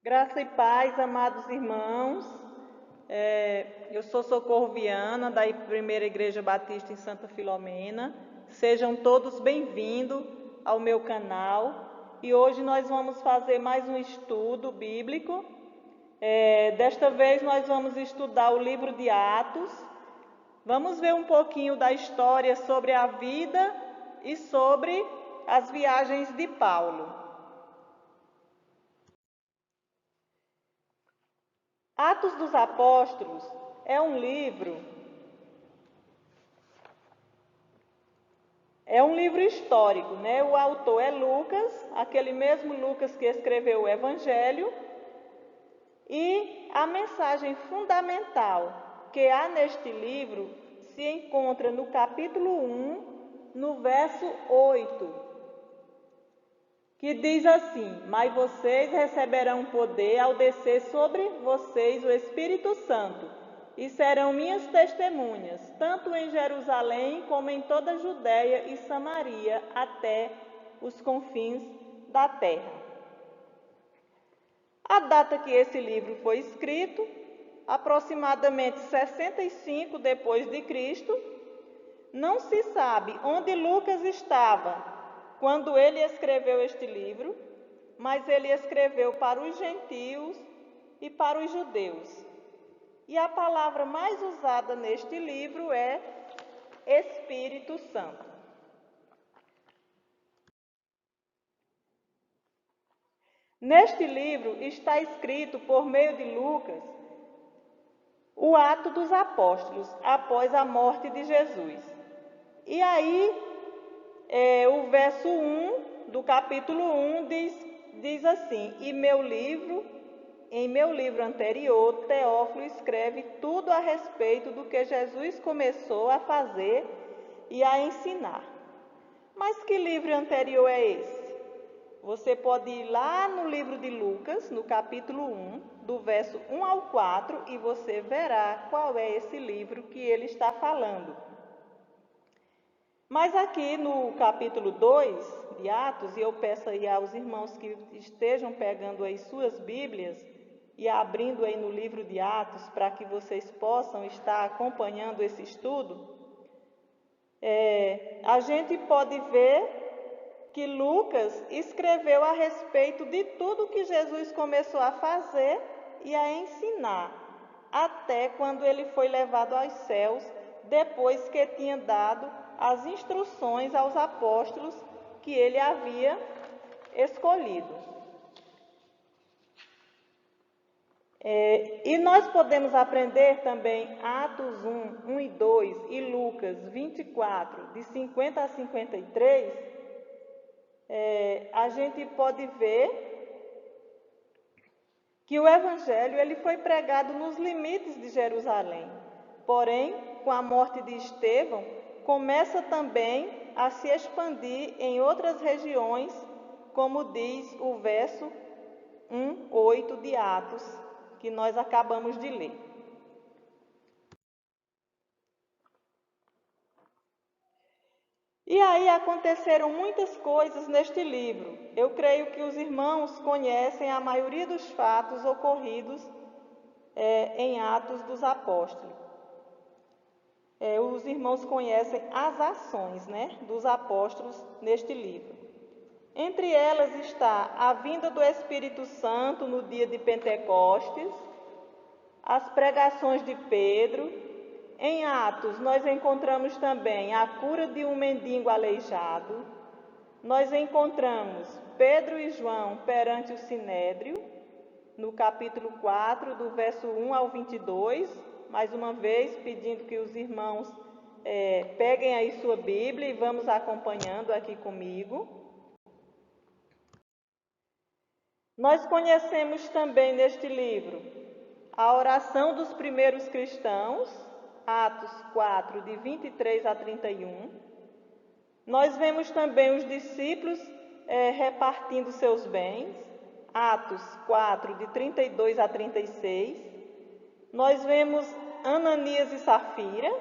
Graça e paz, amados irmãos. Eu sou Socorro Viana, da Primeira Igreja Batista em Santa Filomena. Sejam todos bem-vindos ao meu canal. E hoje nós vamos fazer mais um estudo bíblico. Desta vez nós vamos estudar o livro de Atos. Vamos ver um pouquinho da história sobre a vida e sobre as viagens de Paulo. Atos dos Apóstolos é um livro histórico, né? O autor é Lucas, aquele mesmo Lucas que escreveu o Evangelho, e a mensagem fundamental que há neste livro se encontra no capítulo 1, no verso 8, que diz assim: mas vocês receberão poder ao descer sobre vocês o Espírito Santo, e serão minhas testemunhas, tanto em Jerusalém como em toda a Judéia e Samaria, até os confins da terra. A data que esse livro foi escrito, aproximadamente 65 depois de Cristo, não se sabe onde Lucas estava quando ele escreveu este livro, mas ele escreveu para os gentios e para os judeus. E a palavra mais usada neste livro é Espírito Santo. Neste livro está escrito, por meio de Lucas, o Ato dos Apóstolos, após a morte de Jesus. E aí, o verso 1 do capítulo 1 diz assim: e em meu livro anterior, Teófilo escreve tudo a respeito do que Jesus começou a fazer e a ensinar. Mas que livro anterior é esse? Você pode ir lá no livro de Lucas, no capítulo 1, do verso 1 ao 4, e você verá qual é esse livro que ele está falando. Mas aqui no capítulo 2 de Atos, e eu peço aí aos irmãos que estejam pegando aí suas Bíblias e abrindo aí no livro de Atos para que vocês possam estar acompanhando esse estudo, a gente pode ver que Lucas escreveu a respeito de tudo que Jesus começou a fazer e a ensinar, até quando ele foi levado aos céus, depois que tinha dado as instruções aos apóstolos que ele havia escolhido. E nós podemos aprender também Atos 1 e 2 e Lucas 24, de 50 a 53, a gente pode ver que o Evangelho ele foi pregado nos limites de Jerusalém. Porém, com a morte de Estevão, começa também a se expandir em outras regiões, como diz o verso 1:8 de Atos, que nós acabamos de ler. E aí aconteceram muitas coisas neste livro. Eu creio que os irmãos conhecem a maioria dos fatos ocorridos em Atos dos Apóstolos. Os irmãos conhecem as ações, dos apóstolos neste livro. Entre elas está a vinda do Espírito Santo no dia de Pentecostes, as pregações de Pedro. Em Atos, nós encontramos também a cura de um mendigo aleijado. Nós encontramos Pedro e João perante o Sinédrio, no capítulo 4, do verso 1 ao 22, mais uma vez pedindo que os irmãos peguem aí sua Bíblia e vamos acompanhando aqui comigo. Nós conhecemos também neste livro a oração dos primeiros cristãos, Atos 4, de 23 a 31. Nós vemos também os discípulos repartindo seus bens, Atos 4, de 32 a 36. Nós vemos Ananias e Safira,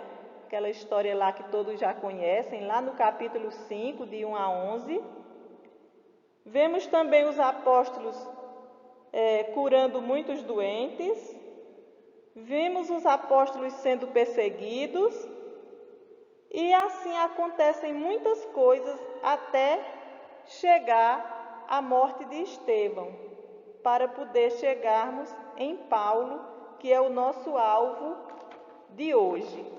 aquela história lá que todos já conhecem, lá no capítulo 5, de 1 a 11. Vemos também os apóstolos curando muitos doentes, vimos os apóstolos sendo perseguidos, e assim acontecem muitas coisas até chegar à morte de Estevão, para poder chegarmos em Paulo, que é o nosso alvo de hoje.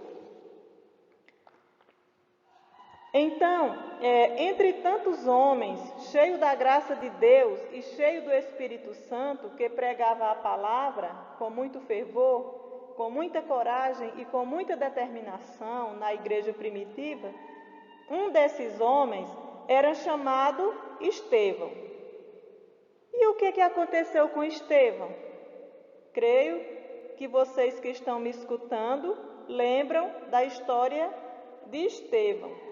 Então, entre tantos homens, cheio da graça de Deus e cheio do Espírito Santo, que pregava a palavra com muito fervor, com muita coragem e com muita determinação na igreja primitiva, um desses homens era chamado Estevão. E o que aconteceu com Estevão? Creio que vocês que estão me escutando lembram da história de Estevão.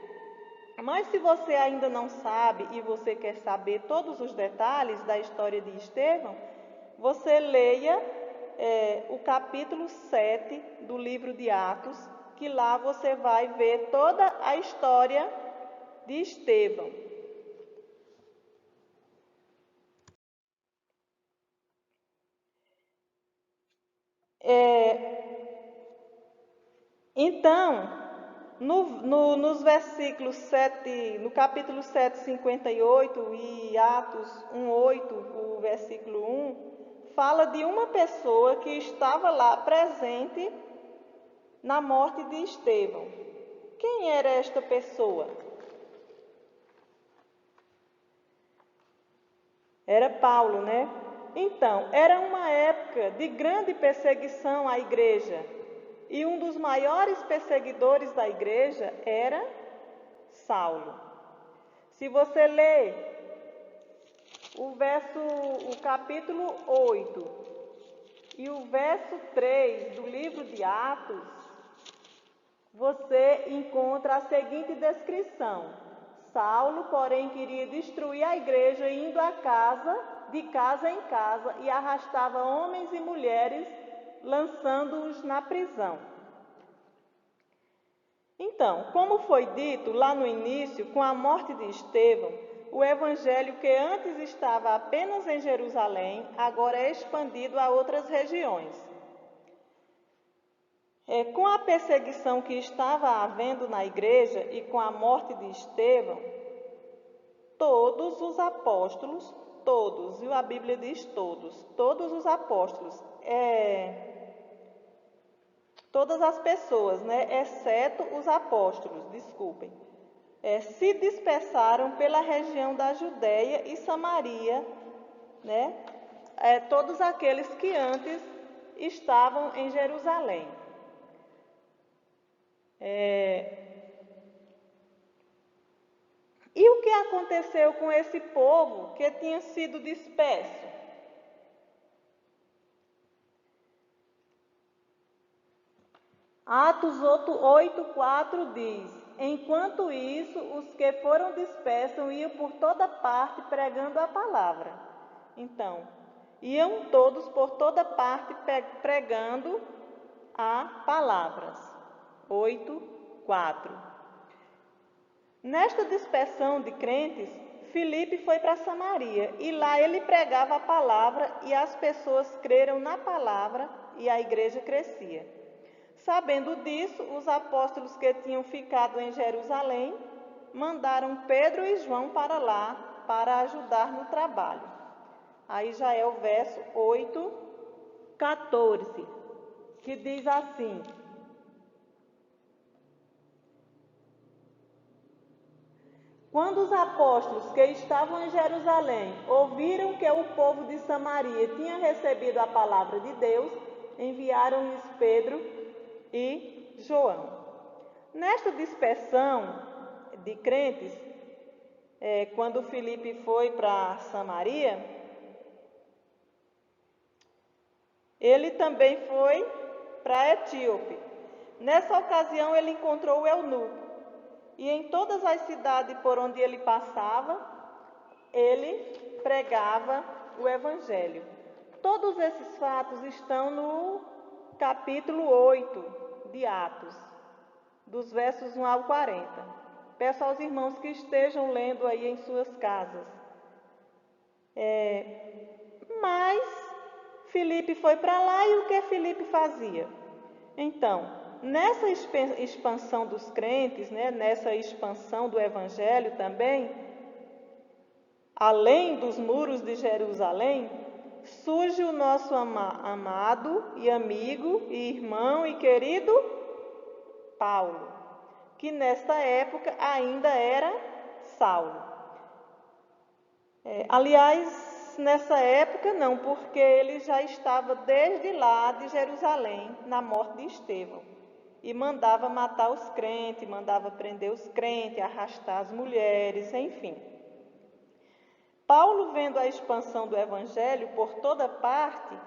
Mas se você ainda não sabe e você quer saber todos os detalhes da história de Estevão, você leia o capítulo 7 do livro de Atos, que lá você vai ver toda a história de Estevão. Então, nos versículos 7, no capítulo 7, 58 e Atos 1:8, o versículo 1, fala de uma pessoa que estava lá presente na morte de Estevão. Quem era esta pessoa? Era Paulo, né? Então, era uma época de grande perseguição à igreja. E um dos maiores perseguidores da igreja era Saulo. Se você ler o capítulo 8 e o verso 3 do livro de Atos, você encontra a seguinte descrição: Saulo, porém, queria destruir a igreja, indo de casa em casa, e arrastava homens e mulheres, lançando-os na prisão. Então, como foi dito lá no início, com a morte de Estevão, o evangelho que antes estava apenas em Jerusalém, agora é expandido a outras regiões. Com a perseguição que estava havendo na igreja e com a morte de Estevão, todos os apóstolos, todos, viu? A Bíblia diz todos os apóstolos, todas as pessoas, né, exceto os apóstolos, desculpem, se dispersaram pela região da Judéia e Samaria, né, todos aqueles que antes estavam em Jerusalém. E o que aconteceu com esse povo que tinha sido disperso? Atos 8:4 diz: enquanto isso, os que foram dispersos iam por toda parte pregando a palavra. Então, iam todos por toda parte pregando a palavras. 8:4. Nesta dispersão de crentes, Filipe foi para Samaria e lá ele pregava a palavra e as pessoas creram na palavra e a igreja crescia. Sabendo disso, os apóstolos que tinham ficado em Jerusalém mandaram Pedro e João para lá para ajudar no trabalho. Aí já é o verso 8:14, que diz assim: quando os apóstolos que estavam em Jerusalém ouviram que o povo de Samaria tinha recebido a palavra de Deus, enviaram-lhes Pedro e João. Nesta dispersão de crentes, quando Filipe foi para Samaria, ele também foi para Etíope. Nessa ocasião ele encontrou o eunuco. E em todas as cidades por onde ele passava, ele pregava o Evangelho. Todos esses fatos estão no capítulo 8 de Atos, dos versos 1 ao 40. Peço aos irmãos que estejam lendo aí em suas casas. Mas Filipe foi para lá e o que Filipe fazia? Então, nessa expansão dos crentes, né, nessa expansão do Evangelho também, além dos muros de Jerusalém, surge o nosso amado e amigo e irmão e querido Paulo, que nesta época ainda era Saulo. Aliás, nessa época não, porque ele já estava desde lá de Jerusalém, na morte de Estevão, e mandava matar os crentes, mandava prender os crentes, arrastar as mulheres, enfim. Paulo, vendo a expansão do Evangelho por toda parte,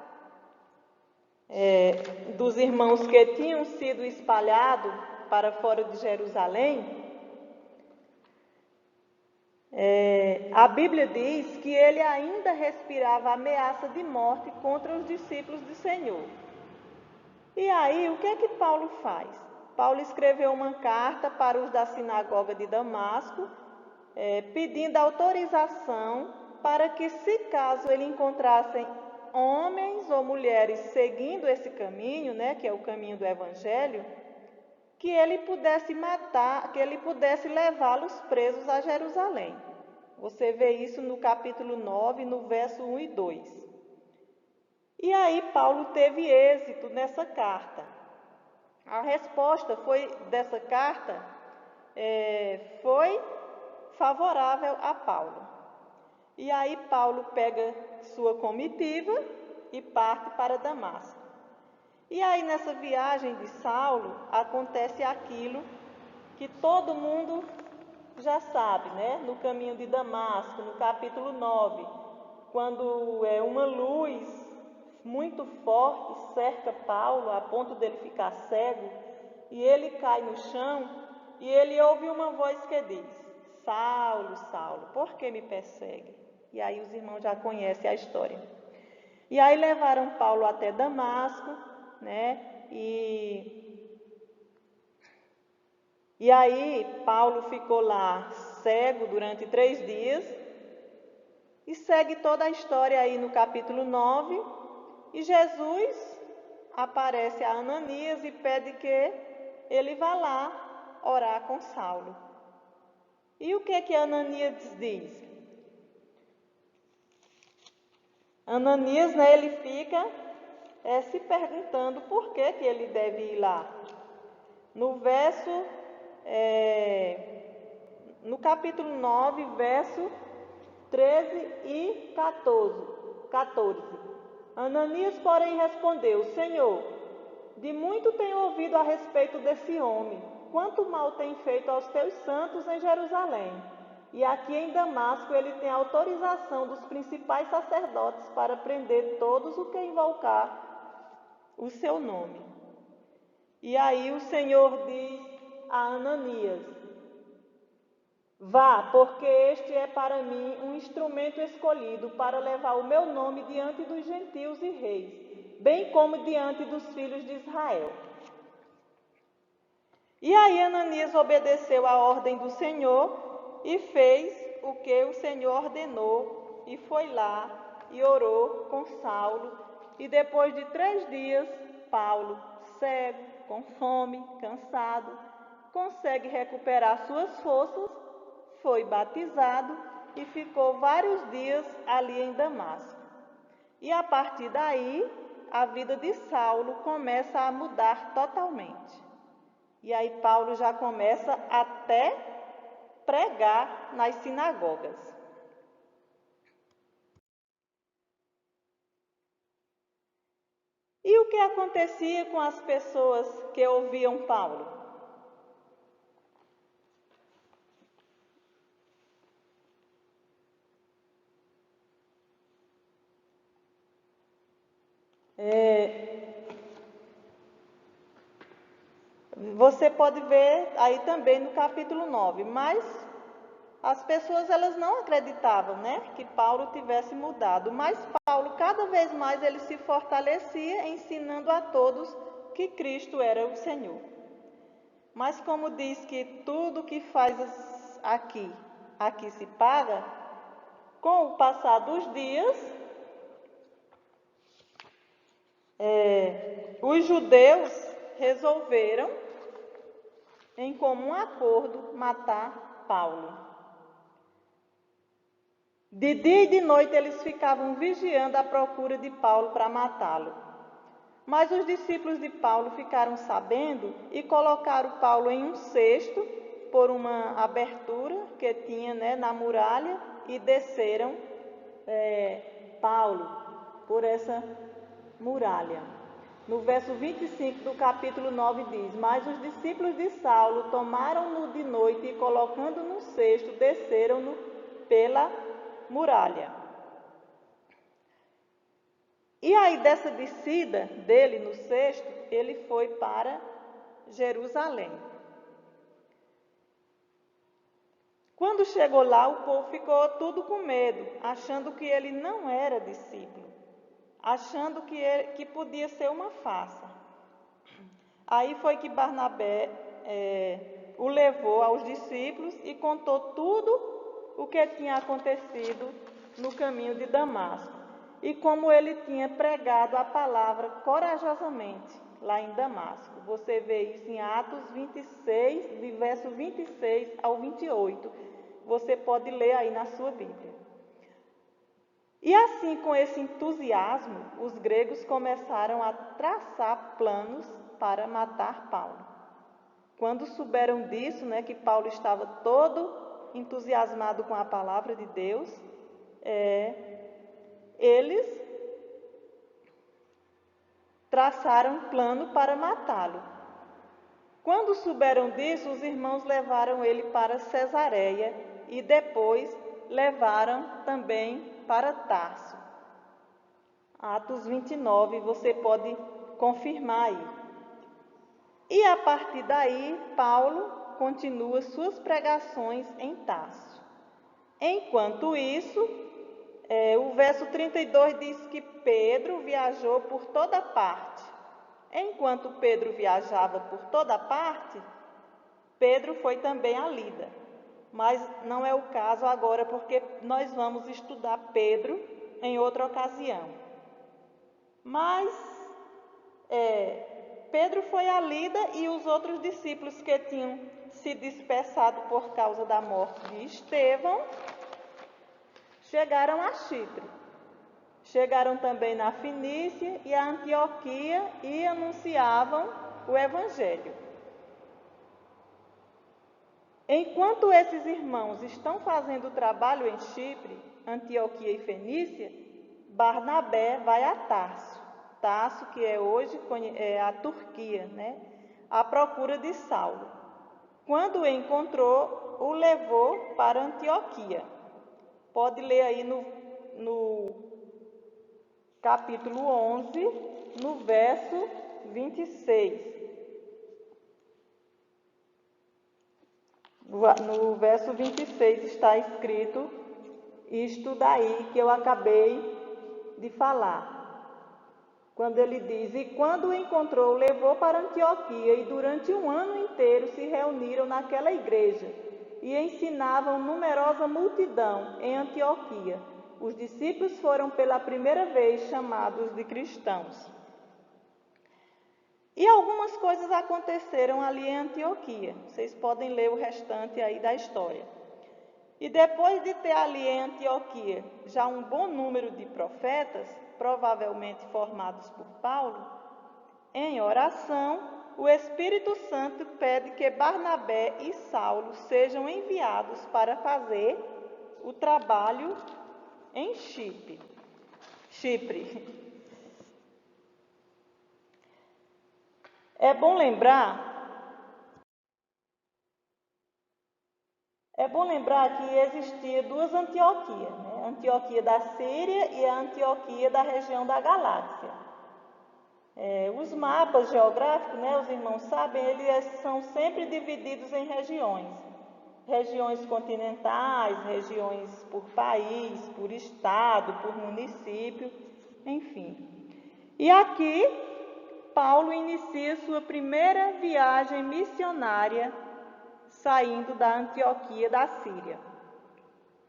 dos irmãos que tinham sido espalhados para fora de Jerusalém, a Bíblia diz que ele ainda respirava ameaça de morte contra os discípulos do Senhor. E aí, o que é que Paulo faz? Paulo escreveu uma carta para os da sinagoga de Damasco, pedindo autorização para que, se caso ele encontrasse homens ou mulheres seguindo esse caminho, né, que é o caminho do Evangelho, que ele pudesse matar, que ele pudesse levá-los presos a Jerusalém. Você vê isso no capítulo 9, no verso 1 e 2. E aí Paulo teve êxito nessa carta. A resposta dessa carta foi favorável a Paulo. E aí Paulo pega sua comitiva e parte para Damasco. E aí nessa viagem de Saulo acontece aquilo que todo mundo já sabe, né? No caminho de Damasco, no capítulo 9, quando uma luz muito forte cerca Paulo a ponto dele ficar cego, e ele cai no chão e ele ouve uma voz que diz: Saulo, Saulo, por que me persegue? E aí os irmãos já conhecem a história. E aí levaram Paulo até Damasco, né? E aí Paulo ficou lá cego durante 3 dias e segue toda a história aí no capítulo 9. E Jesus aparece a Ananias e pede que ele vá lá orar com Saulo. E o que Ananias diz? Ananias, né, ele fica se perguntando por que ele deve ir lá. No capítulo 9, verso 13 e 14. Ananias, porém, respondeu: Senhor, de muito tenho ouvido a respeito desse homem, quanto mal tem feito aos teus santos em Jerusalém. E aqui em Damasco ele tem autorização dos principais sacerdotes para prender todos os que invocar o seu nome. E aí o Senhor diz a Ananias: vá, porque este é para mim um instrumento escolhido para levar o meu nome diante dos gentios e reis, bem como diante dos filhos de Israel. E aí Ananias obedeceu à ordem do Senhor e fez o que o Senhor ordenou, e foi lá e orou com Saulo. E depois de 3 dias, Paulo, cego, com fome, cansado, consegue recuperar suas forças, foi batizado e ficou vários dias ali em Damasco. E a partir daí, a vida de Saulo começa a mudar totalmente. E aí Paulo já começa até pregar nas sinagogas. E o que acontecia com as pessoas que ouviam Paulo? Você pode ver aí também no capítulo 9, mas as pessoas elas não acreditavam, né, que Paulo tivesse mudado, mas Paulo cada vez mais ele se fortalecia ensinando a todos que Cristo era o Senhor. Mas como diz que tudo que faz aqui se paga, com o passar dos dias, os judeus resolveram, em comum acordo, matar Paulo. De dia e de noite eles ficavam vigiando à procura de Paulo para matá-lo. Mas os discípulos de Paulo ficaram sabendo e colocaram Paulo em um cesto por uma abertura que tinha, na muralha, e desceram Paulo por essa muralha. No verso 25 do capítulo 9 diz: Mas os discípulos de Saulo tomaram-no de noite e, colocando no cesto, desceram-no pela muralha. E aí, dessa descida dele no cesto, ele foi para Jerusalém. Quando chegou lá, o povo ficou tudo com medo, achando que ele não era discípulo, achando que podia ser uma farsa. Aí foi que Barnabé o levou aos discípulos e contou tudo o que tinha acontecido no caminho de Damasco e como ele tinha pregado a palavra corajosamente lá em Damasco. Você vê isso em Atos 26, de verso 26 ao 28. Você pode ler aí na sua Bíblia. E assim, com esse entusiasmo, os gregos começaram a traçar planos para matar Paulo. Quando souberam disso, que Paulo estava todo entusiasmado com a palavra de Deus, eles traçaram um plano para matá-lo. Quando souberam disso, os irmãos levaram ele para Cesareia e depois levaram também para Tarso. Atos 29, você pode confirmar aí. E a partir daí, Paulo continua suas pregações em Tarso. Enquanto isso, o verso 32 diz que Pedro viajou por toda parte. Enquanto Pedro viajava por toda parte, Pedro foi também a Lida. Mas não é o caso agora, porque nós vamos estudar Pedro em outra ocasião. Mas Pedro foi a Lida e os outros discípulos que tinham se dispersado por causa da morte de Estevão chegaram a Chipre. Chegaram também na Fenícia e a Antioquia e anunciavam o Evangelho. Enquanto esses irmãos estão fazendo o trabalho em Chipre, Antioquia e Fenícia, Barnabé vai a Tarso. Tarso, que é hoje a Turquia, à procura de Saulo. Quando o encontrou, o levou para Antioquia. Pode ler aí no capítulo 11, no verso 26. No verso 26 está escrito isto daí que eu acabei de falar. Quando ele diz: E quando o encontrou, o levou para Antioquia, e durante um ano inteiro se reuniram naquela igreja, e ensinavam numerosa multidão em Antioquia. Os discípulos foram pela primeira vez chamados de cristãos. E algumas coisas aconteceram ali em Antioquia. Vocês podem ler o restante aí da história. E depois de ter ali em Antioquia já um bom número de profetas, provavelmente formados por Paulo, em oração, o Espírito Santo pede que Barnabé e Saulo sejam enviados para fazer o trabalho em Chipre. É bom lembrar que existia duas Antioquias, a Antioquia da Síria e a Antioquia da região da Galácia. Os mapas geográficos, os irmãos sabem, eles são sempre divididos em regiões. Regiões continentais, regiões por país, por estado, por município, enfim. E aqui, Paulo inicia sua primeira viagem missionária saindo da Antioquia da Síria.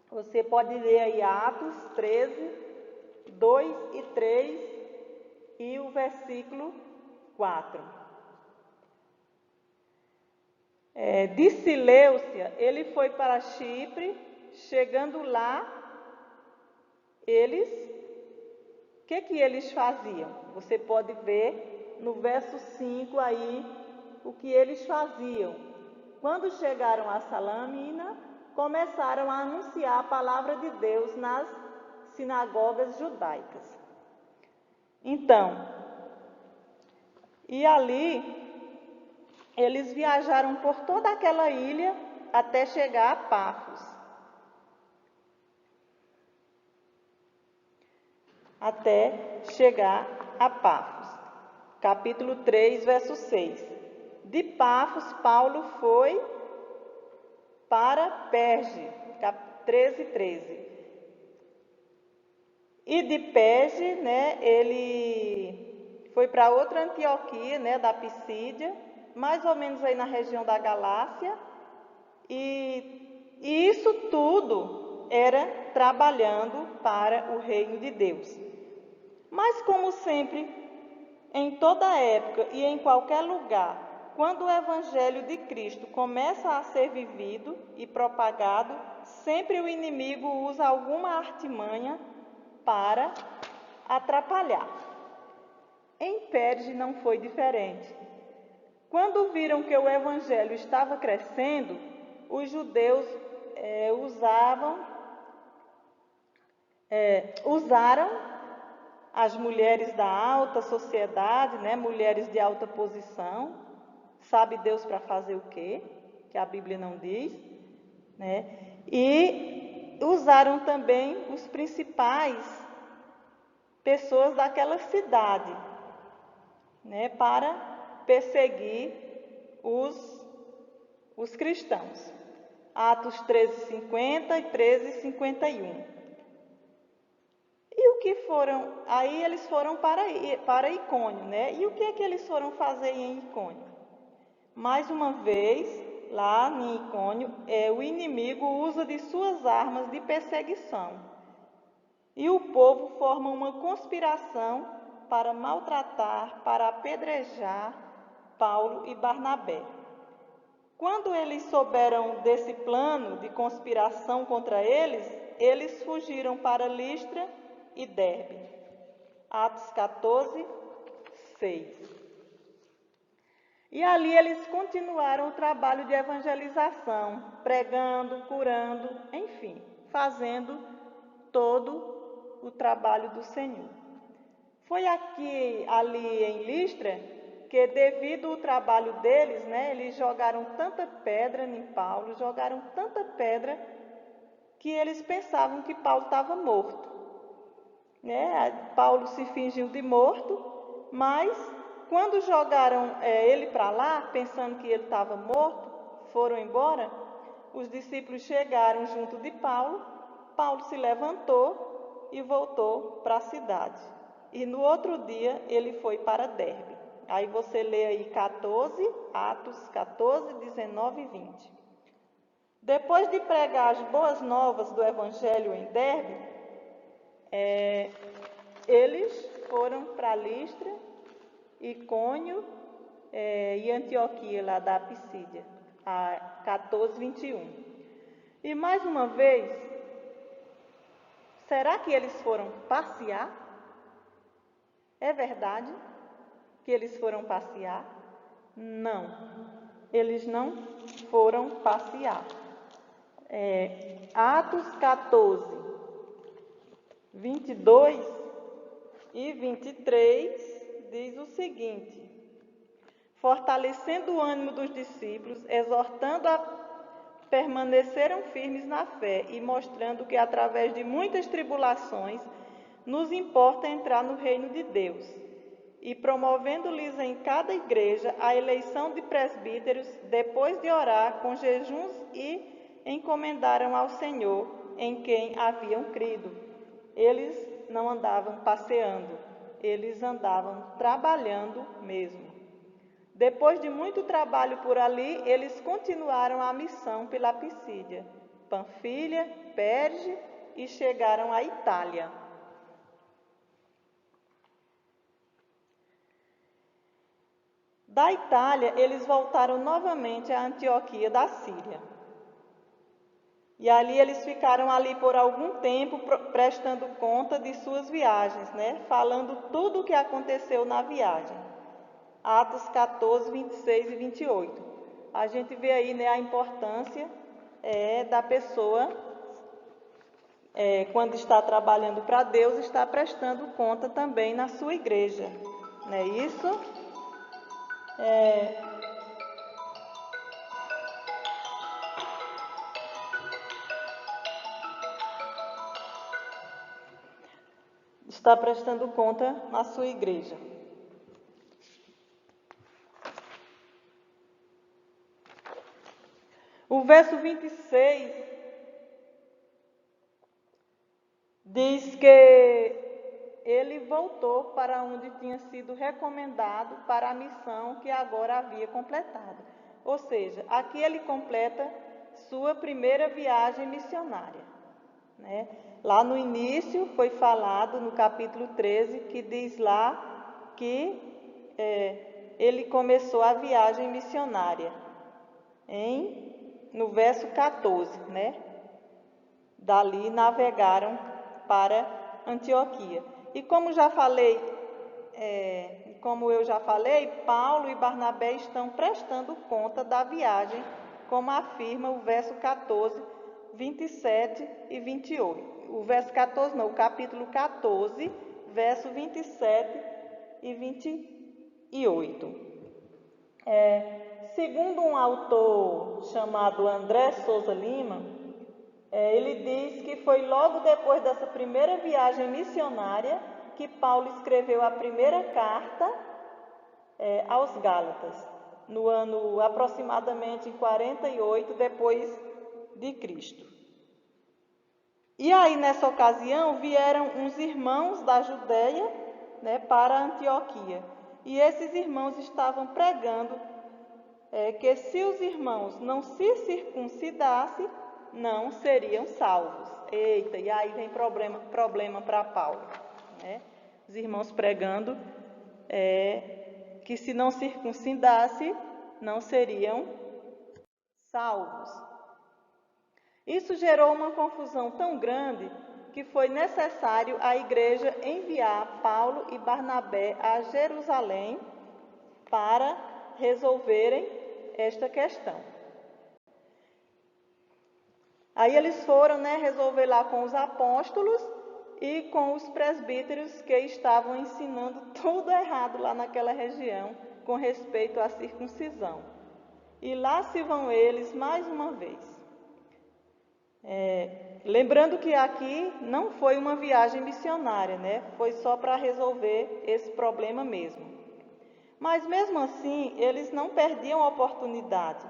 Você pode ler aí Atos 13, 2 e 3 e o versículo 4. De Seleucia, ele foi para Chipre. Chegando lá, o que eles faziam? Você pode ver no verso 5 aí o que eles faziam. Quando chegaram a Salamina, começaram a anunciar a palavra de Deus nas sinagogas judaicas. Então, e ali eles viajaram por toda aquela ilha até chegar a Pafos. Capítulo 3, verso 6. De Pafos, Paulo foi para Perge, 13. E de Perge, ele foi para outra Antioquia, da Pisídia, mais ou menos aí na região da Galácia. E isso tudo era trabalhando para o reino de Deus. Mas como sempre, em toda época e em qualquer lugar, quando o Evangelho de Cristo começa a ser vivido e propagado, sempre o inimigo usa alguma artimanha para atrapalhar. Em Perge não foi diferente. Quando viram que o Evangelho estava crescendo, os judeus usaram as mulheres da alta sociedade, mulheres de alta posição, sabe Deus para fazer o quê? Que a Bíblia não diz, E usaram também os principais pessoas daquela cidade, para perseguir os cristãos. Atos 13:50 e 13:51. E o que foram? Aí eles foram para Icônio, E o que é que eles foram fazer em Icônio? Mais uma vez, lá em Icônio, o inimigo usa de suas armas de perseguição. E o povo forma uma conspiração para maltratar, para apedrejar Paulo e Barnabé. Quando eles souberam desse plano de conspiração contra eles, eles fugiram para Listra e Derbe. Atos 14:6. E ali eles continuaram o trabalho de evangelização, pregando, curando, enfim, fazendo todo o trabalho do Senhor. Foi ali em Listra, que devido ao trabalho deles, eles jogaram tanta pedra em Paulo, que eles pensavam que Paulo estava morto. Paulo se fingiu de morto, mas quando jogaram ele para lá, pensando que ele estava morto, foram embora, os discípulos chegaram junto de Paulo, Paulo se levantou e voltou para a cidade. E no outro dia ele foi para Derbe. Aí você lê aí Atos 14, 19 e 20. Depois de pregar as boas novas do Evangelho em Derbe, eles foram para Listra, Icônio e Antioquia, lá da Pisídia, a 14:21. E mais uma vez, será que eles foram passear? É verdade que eles foram passear? Não, eles não foram passear. Atos 14, 22 e 23 diz o seguinte: fortalecendo o ânimo dos discípulos, exortando a permaneceram firmes na fé e mostrando que através de muitas tribulações nos importa entrar no reino de Deus, e promovendo-lhes em cada igreja a eleição de presbíteros, depois de orar com jejuns, e encomendaram ao Senhor em quem haviam crido. Eles não andavam passeando, eles andavam trabalhando mesmo. Depois de muito trabalho por ali, eles continuaram a missão pela Pisídia, Panfilha, Perge e chegaram à Itália. Da Itália, eles voltaram novamente a Antioquia da Síria. E ali eles ficaram ali por algum tempo prestando conta de suas viagens, né? Falando tudo o que aconteceu na viagem. Atos 14, 26 e 28. A gente vê aí, né, a importância da pessoa, quando está trabalhando para Deus, está prestando conta também na sua igreja. Não é isso? Está prestando conta na sua igreja. O verso 26 diz que ele voltou para onde tinha sido recomendado para a missão que agora havia completado. Ou seja, aqui ele completa sua primeira viagem missionária, né? Lá no início foi falado, no capítulo 13, que diz lá que ele começou a viagem missionária, no verso 14, né? Dali navegaram para Antioquia. E como eu já falei, Paulo e Barnabé estão prestando conta da viagem, como afirma o verso 14, 27 e 28. O verso 14 não, o capítulo 14, verso 27 e 28. Segundo um autor chamado André Souza Lima, ele diz que foi logo depois dessa primeira viagem missionária que Paulo escreveu a primeira carta aos Gálatas, no ano aproximadamente 48 depois de Cristo. E aí, nessa ocasião, vieram uns irmãos da Judéia, né, para Antioquia. E esses irmãos estavam pregando que se os irmãos não se circuncidassem, não seriam salvos. Eita, e aí vem problema para Paulo, né? Os irmãos pregando que se não circuncidasse, não seriam salvos. Isso gerou uma confusão tão grande que foi necessário a igreja enviar Paulo e Barnabé a Jerusalém para resolverem esta questão. Aí eles foram, né, resolver lá com os apóstolos e com os presbíteros que estavam ensinando tudo errado lá naquela região com respeito à circuncisão. E lá se vão eles mais uma vez. Lembrando que aqui não foi uma viagem missionária, né? Foi só para resolver esse problema mesmo. Mas mesmo assim, eles não perdiam a oportunidade,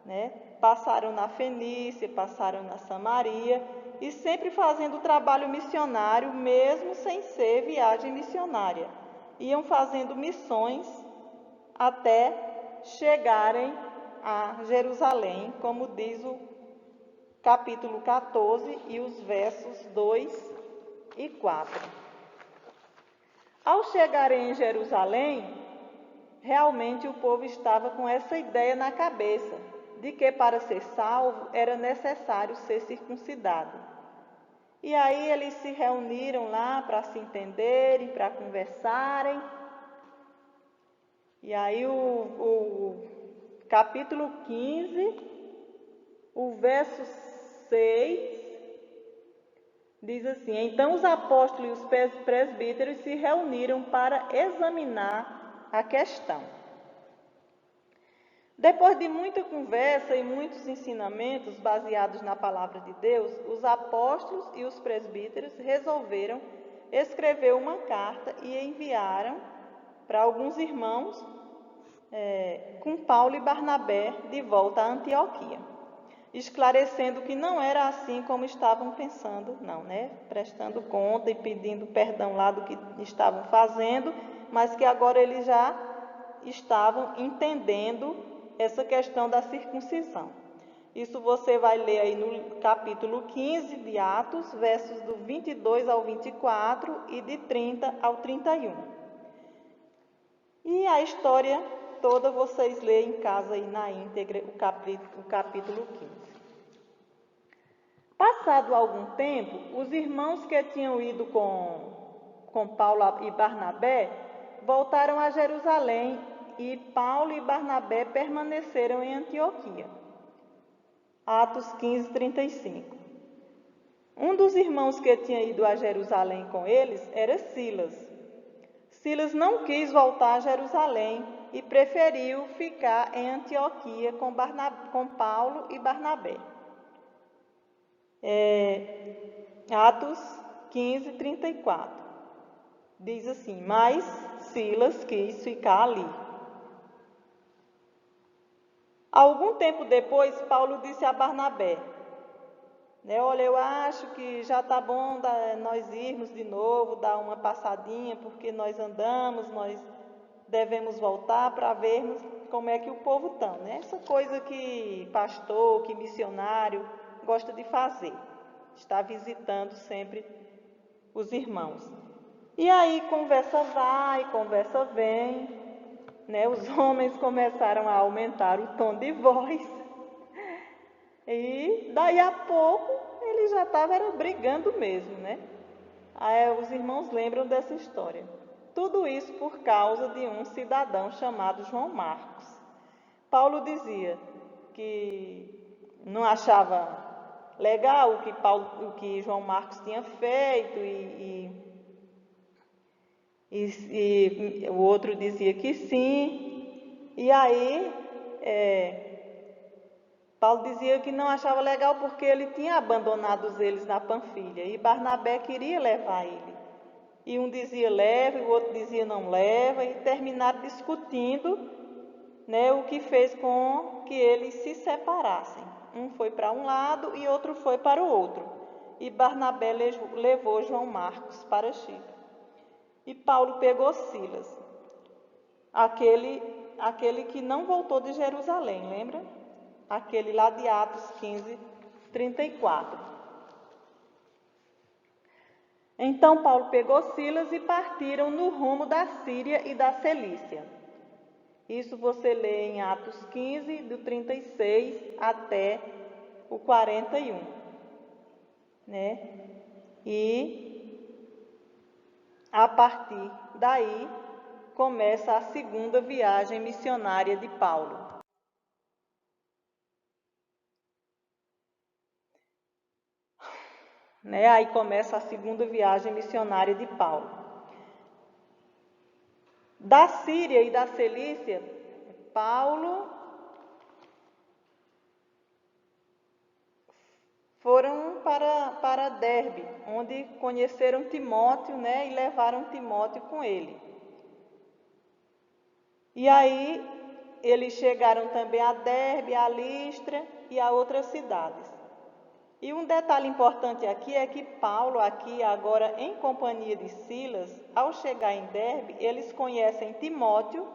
né? Passaram na Fenícia, passaram na Samaria e sempre fazendo trabalho missionário, mesmo sem ser viagem missionária. Iam fazendo missões até chegarem a Jerusalém, como diz o capítulo 14 e os versos 2 e 4. Ao chegarem em Jerusalém, realmente o povo estava com essa ideia na cabeça, de que para ser salvo era necessário ser circuncidado. E aí eles se reuniram lá para se entenderem, para conversarem. E aí o capítulo 15, o verso 6, diz assim: Então os apóstolos e os presbíteros se reuniram para examinar a questão. Depois de muita conversa e muitos ensinamentos baseados na palavra de Deus, os apóstolos e os presbíteros resolveram escrever uma carta e enviaram para alguns irmãos com Paulo e Barnabé de volta a Antioquia, esclarecendo que não era assim como estavam pensando, não, né? Prestando conta e pedindo perdão lá do que estavam fazendo, mas que agora eles já estavam entendendo essa questão da circuncisão. Isso você vai ler aí no capítulo 15 de Atos, versos do 22 ao 24 e de 30 ao 31. E a história toda vocês leem em casa aí na íntegra o capítulo 15. Passado algum tempo, os irmãos que tinham ido com Paulo e Barnabé voltaram a Jerusalém e Paulo e Barnabé permaneceram em Antioquia. Atos 15, 35. Um dos irmãos que tinha ido a Jerusalém com eles era Silas. Silas não quis voltar a Jerusalém e preferiu ficar em Antioquia com Paulo e Barnabé. Atos 15, 34. Diz assim: mas Silas quis ficar ali. Algum tempo depois, Paulo disse a Barnabé: olha, eu acho que já está bom nós irmos de novo, dar uma passadinha, porque nós andamos, nós devemos voltar para vermos como é que o povo está, né? Essa coisa que pastor, que missionário gosta de fazer, está visitando sempre os irmãos. E aí conversa vai, conversa vem, né? Os homens começaram a aumentar o tom de voz e daí a pouco ele já estava brigando mesmo, né? Aí os irmãos lembram dessa história. Tudo isso por causa de um cidadão chamado João Marcos. Paulo dizia que não achava legal o que João Marcos tinha feito e o outro dizia que sim. E aí Paulo dizia que não achava legal porque ele tinha abandonado eles na Panfilha e Barnabé queria levar ele. E um dizia leva, e o outro dizia não leva, e terminaram discutindo, né, o que fez com que eles se separassem. Um foi para um lado e outro foi para o outro. E Barnabé levou João Marcos para Chipre. E Paulo pegou Silas, aquele que não voltou de Jerusalém, lembra? Aquele lá de Atos 15, 34. Então Paulo pegou Silas e partiram no rumo da Síria e da Cilícia. Isso você lê em Atos 15, do 36 até o 41. Né? E a partir daí começa a segunda viagem missionária de Paulo. Aí começa a segunda viagem missionária de Paulo. Da Síria e da Cilícia, Paulo foram para Derbe, onde conheceram Timóteo, e levaram Timóteo com ele. E aí eles chegaram também a Derbe, a Listra e a outras cidades. E um detalhe importante aqui é que Paulo, aqui agora em companhia de Silas, ao chegar em Derbe, eles conhecem Timóteo,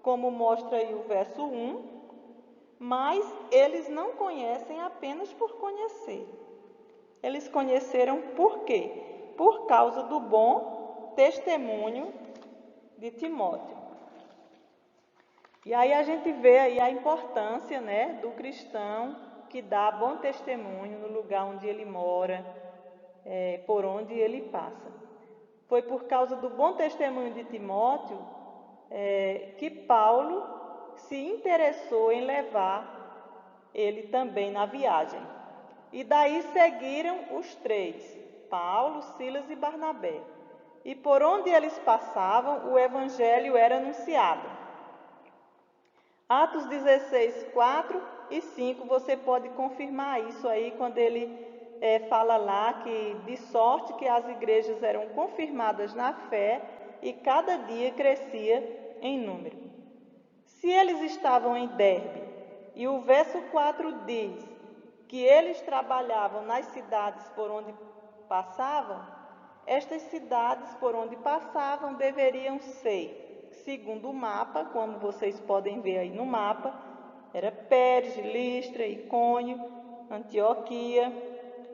como mostra aí o verso 1, mas eles não conhecem apenas por conhecer. Eles conheceram por quê? Por causa do bom testemunho de Timóteo. E aí a gente vê aí a importância, do cristão que dá bom testemunho no lugar onde ele mora, por onde ele passa. Foi por causa do bom testemunho de Timóteo que Paulo se interessou em levar ele também na viagem. E daí seguiram os três, Paulo, Silas e Barnabé. E por onde eles passavam, o evangelho era anunciado. Atos 16, 4 e 5, você pode confirmar isso aí quando ele fala lá que de sorte que as igrejas eram confirmadas na fé e cada dia crescia em número. Se eles estavam em Derbe, e o verso 4 diz que eles trabalhavam nas cidades por onde passavam, estas cidades por onde passavam deveriam ser, segundo o mapa, como vocês podem ver aí no mapa, era Perge, Listra, Icônio, Antioquia,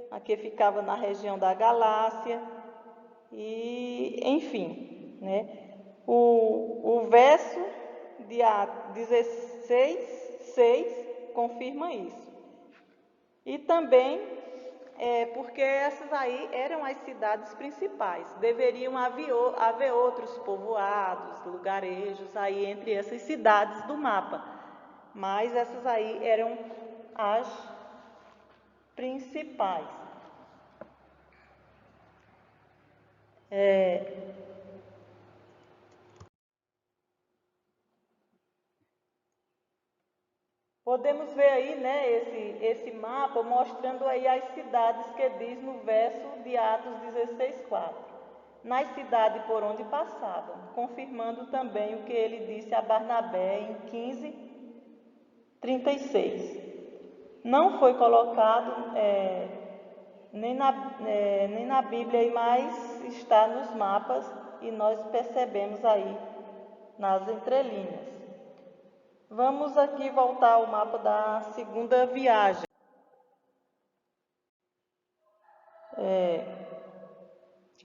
aqui ficava na região da Galácia, e enfim, O verso de Atos 16, 6 confirma isso. E também porque essas aí eram as cidades principais. Deveriam haver outros povoados, lugarejos aí entre essas cidades do mapa. Mas essas aí eram as principais. Podemos ver aí, né, esse mapa mostrando aí as cidades que diz no verso de Atos 16:4. Nas cidades por onde passavam, confirmando também o que ele disse a Barnabé em 15:36. Não foi colocado nem na Bíblia, aí, mas está nos mapas e nós percebemos aí nas entrelinhas. Vamos aqui voltar ao mapa da segunda viagem.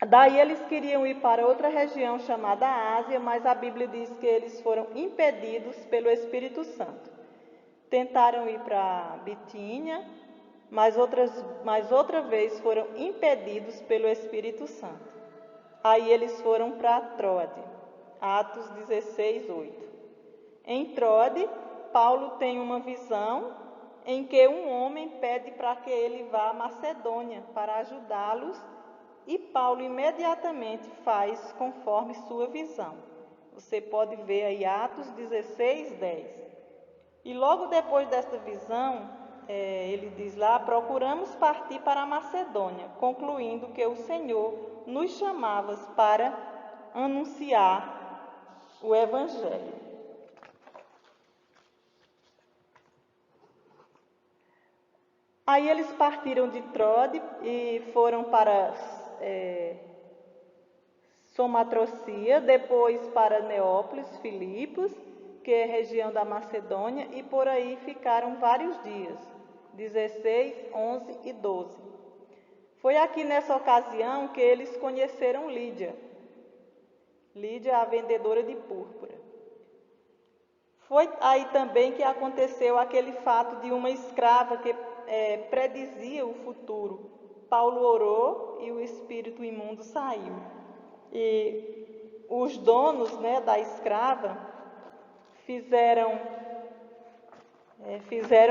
Daí eles queriam ir para outra região chamada Ásia, mas a Bíblia diz que eles foram impedidos pelo Espírito Santo. Tentaram ir para Bitínia, mas outra vez foram impedidos pelo Espírito Santo. Aí eles foram para Troade, Atos 16:8. Em Troade, Paulo tem uma visão em que um homem pede para que ele vá à Macedônia para ajudá-los, e Paulo imediatamente faz conforme sua visão. Você pode ver aí Atos 16:10. E logo depois desta visão, ele diz lá: procuramos partir para a Macedônia, concluindo que o Senhor nos chamava para anunciar o Evangelho. Aí eles partiram de Troade e foram para Somatrocia, depois para Neópolis, Filipos, que é região da Macedônia, e por aí ficaram vários dias, 16, 11 e 12. Foi aqui nessa ocasião que eles conheceram Lídia, a vendedora de púrpura. Foi aí também que aconteceu aquele fato de uma escrava que predizia o futuro. Paulo orou e o espírito imundo saiu. E os donos, né, da escrava fizeram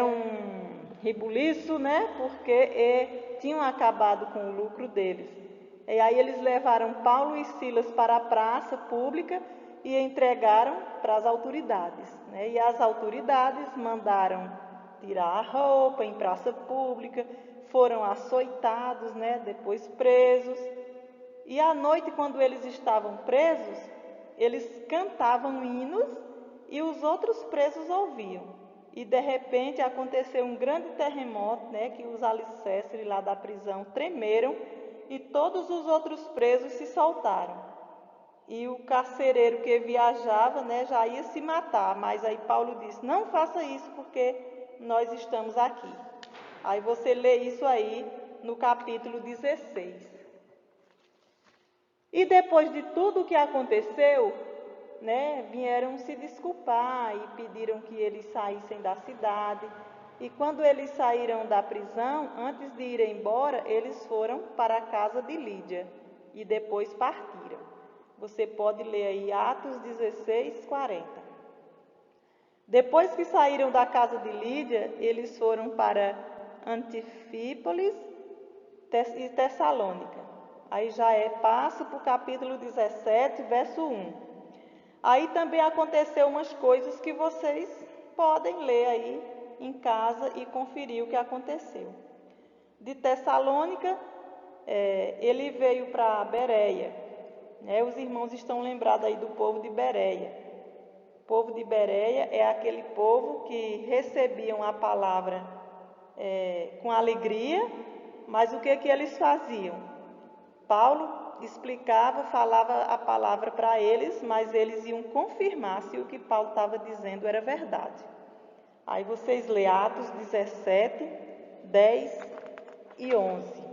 um rebuliço, né, porque tinham acabado com o lucro deles. E aí eles levaram Paulo e Silas para a praça pública e entregaram para as autoridades, né? E as autoridades mandaram tirar a roupa em praça pública, foram açoitados, né? Depois presos. E à noite, quando eles estavam presos, eles cantavam hinos e os outros presos ouviam. E de repente aconteceu um grande terremoto, né? Que os alicerces lá da prisão tremeram e todos os outros presos se soltaram. E o carcereiro que viajava, né, já ia se matar, mas aí Paulo disse: não faça isso porque nós estamos aqui. Aí você lê isso aí no capítulo 16. E depois de tudo o que aconteceu, né, vieram se desculpar e pediram que eles saíssem da cidade. E quando eles saíram da prisão, antes de ir embora, eles foram para a casa de Lídia e depois partiram. Você pode ler aí Atos 16:40. Depois que saíram da casa de Lídia, eles foram para Anfípolis e Tessalônica. Aí já passo para o capítulo 17, verso 1. Aí também aconteceu umas coisas que vocês podem ler aí em casa e conferir o que aconteceu. De Tessalônica, ele veio para Bereia. Os irmãos estão lembrados aí do povo de Bereia. O povo de Bereia é aquele povo que recebiam a palavra com alegria, mas o que eles faziam? Paulo explicava, falava a palavra para eles, mas eles iam confirmar se o que Paulo estava dizendo era verdade. Aí vocês lêem Atos 17, 10 e 11.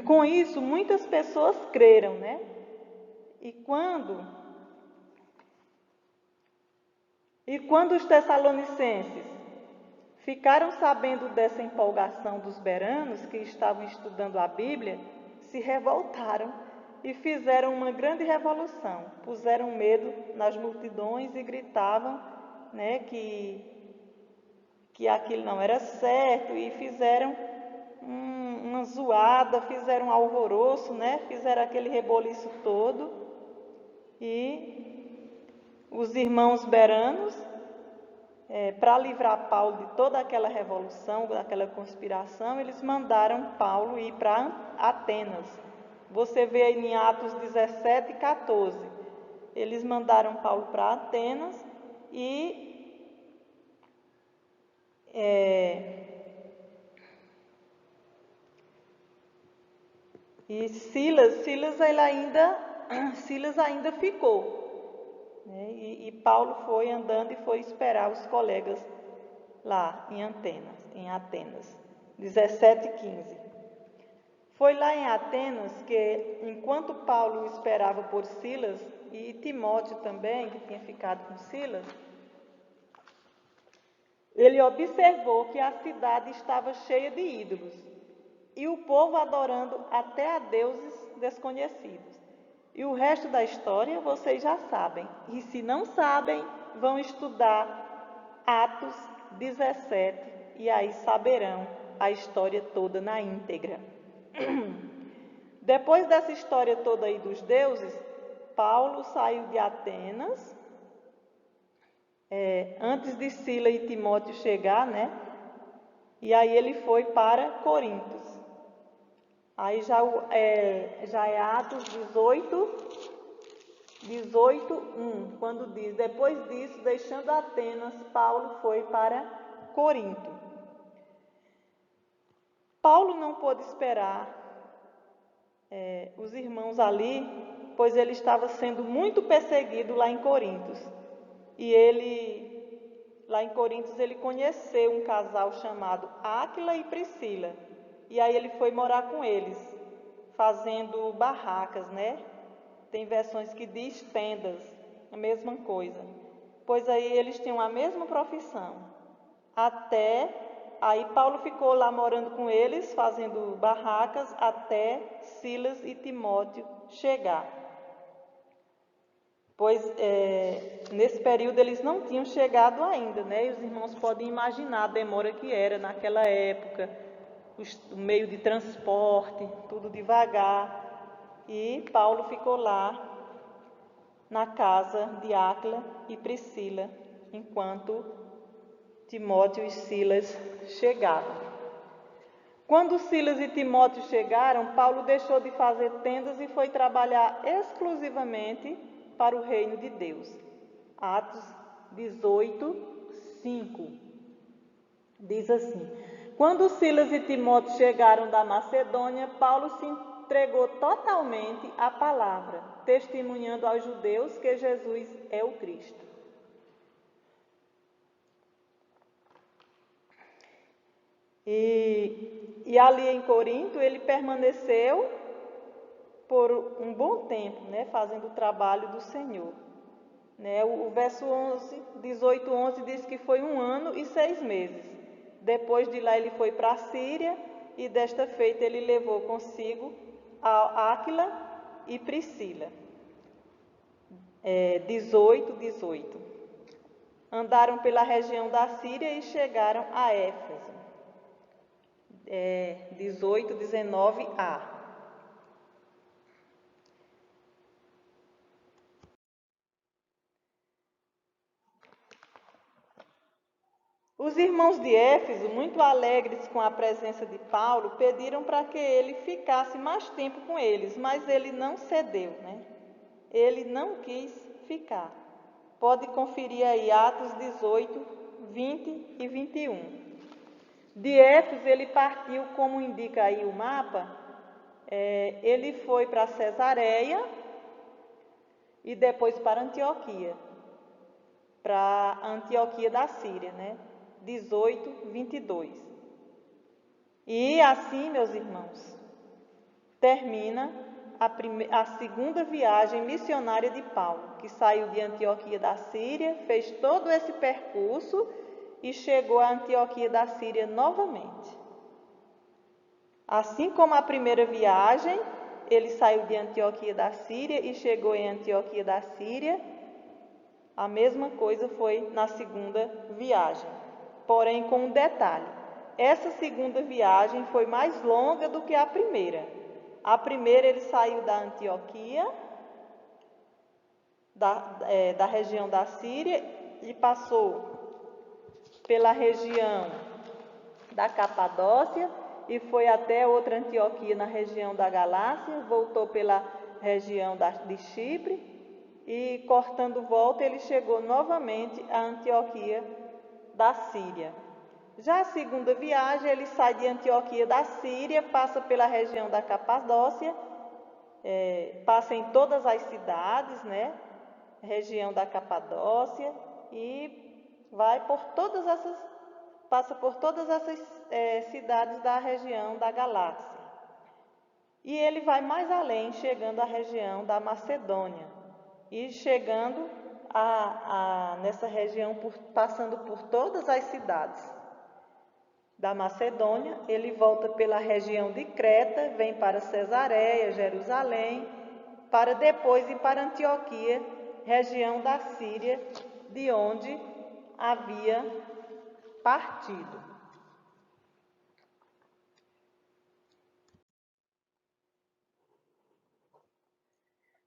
Com isso, muitas pessoas creram, né? E quando os tessalonicenses ficaram sabendo dessa empolgação dos beranos que estavam estudando a Bíblia, se revoltaram e fizeram uma grande revolução. Puseram medo nas multidões e gritavam, né, que aquilo não era certo, e fizeram uma zoada, fizeram um alvoroço, né, fizeram aquele reboliço todo. E os irmãos beranos, para livrar Paulo de toda aquela revolução, daquela conspiração, eles mandaram Paulo ir para Atenas. Você vê aí em Atos 17 e 14. Eles mandaram Paulo para Atenas e Silas ainda ficou, né? E Paulo foi andando e foi esperar os colegas lá em Atenas, 17 e 15. Foi lá em Atenas que, enquanto Paulo esperava por Silas, e Timóteo também, que tinha ficado com Silas, ele observou que a cidade estava cheia de ídolos e o povo adorando até a deuses desconhecidos. E o resto da história vocês já sabem. E se não sabem, vão estudar Atos 17 e aí saberão a história toda na íntegra. Depois dessa história toda aí dos deuses, Paulo saiu de Atenas, antes de Silas e Timóteo chegar, né? E aí ele foi para Corinto. Aí já é Atos 18:1, quando diz: depois disso, deixando Atenas, Paulo foi para Corinto. Paulo não pôde esperar os irmãos ali, pois ele estava sendo muito perseguido lá em Corinto. E lá em Corinto, ele conheceu um casal chamado Áquila e Priscila. E aí ele foi morar com eles, fazendo barracas, né? Tem versões que diz tendas, a mesma coisa. Pois aí eles tinham a mesma profissão. Aí Paulo ficou lá morando com eles, fazendo barracas, até Silas e Timóteo chegar. Pois nesse período eles não tinham chegado ainda, né? E os irmãos podem imaginar a demora que era naquela época, o meio de transporte, tudo devagar. E Paulo ficou lá na casa de Áquila e Priscila, enquanto Timóteo e Silas chegavam. Quando Silas e Timóteo chegaram, Paulo deixou de fazer tendas e foi trabalhar exclusivamente para o reino de Deus. Atos 18:5 diz assim: quando Silas e Timóteo chegaram da Macedônia, Paulo se entregou totalmente à palavra, testemunhando aos judeus que Jesus é o Cristo. E ali em Corinto ele permaneceu por um bom tempo, né, fazendo o trabalho do Senhor. Né, o verso 18:11 diz que foi 1 ano e 6 meses. Depois de lá ele foi para a Síria e desta feita ele levou consigo a Áquila e Priscila. 18:18. Andaram pela região da Síria e chegaram a Éfeso. 18:19a. Os irmãos de Éfeso, muito alegres com a presença de Paulo, pediram para que ele ficasse mais tempo com eles, mas ele não cedeu, né? Ele não quis ficar. Pode conferir aí Atos 18, 20 e 21. De Éfeso ele partiu, como indica aí o mapa, ele foi para Cesareia e depois para Antioquia da Síria, né? 18, 22. E assim, meus irmãos, termina a segunda viagem missionária de Paulo, que saiu de Antioquia da Síria, fez todo esse percurso e chegou a Antioquia da Síria novamente. Assim como a primeira viagem, ele saiu de Antioquia da Síria e chegou em Antioquia da Síria, a mesma coisa foi na segunda viagem, porém com um detalhe. Essa segunda viagem foi mais longa do que a primeira. A primeira ele saiu da Antioquia, da região da Síria, e passou pela região da Capadócia e foi até outra Antioquia na região da Galácia, voltou pela região de Chipre e, cortando volta, ele chegou novamente à Antioquia da Síria. Já a segunda viagem, ele sai de Antioquia da Síria, passa pela região da Capadócia, passa em todas as cidades, né? Região da Capadócia, e vai passa por todas essas cidades da região da Galácia. E ele vai mais além, chegando à região da Macedônia, e chegando nessa região, passando por todas as cidades da Macedônia, ele volta pela região de Creta, vem para Cesareia, Jerusalém, para depois ir para Antioquia, região da Síria, de onde havia partido.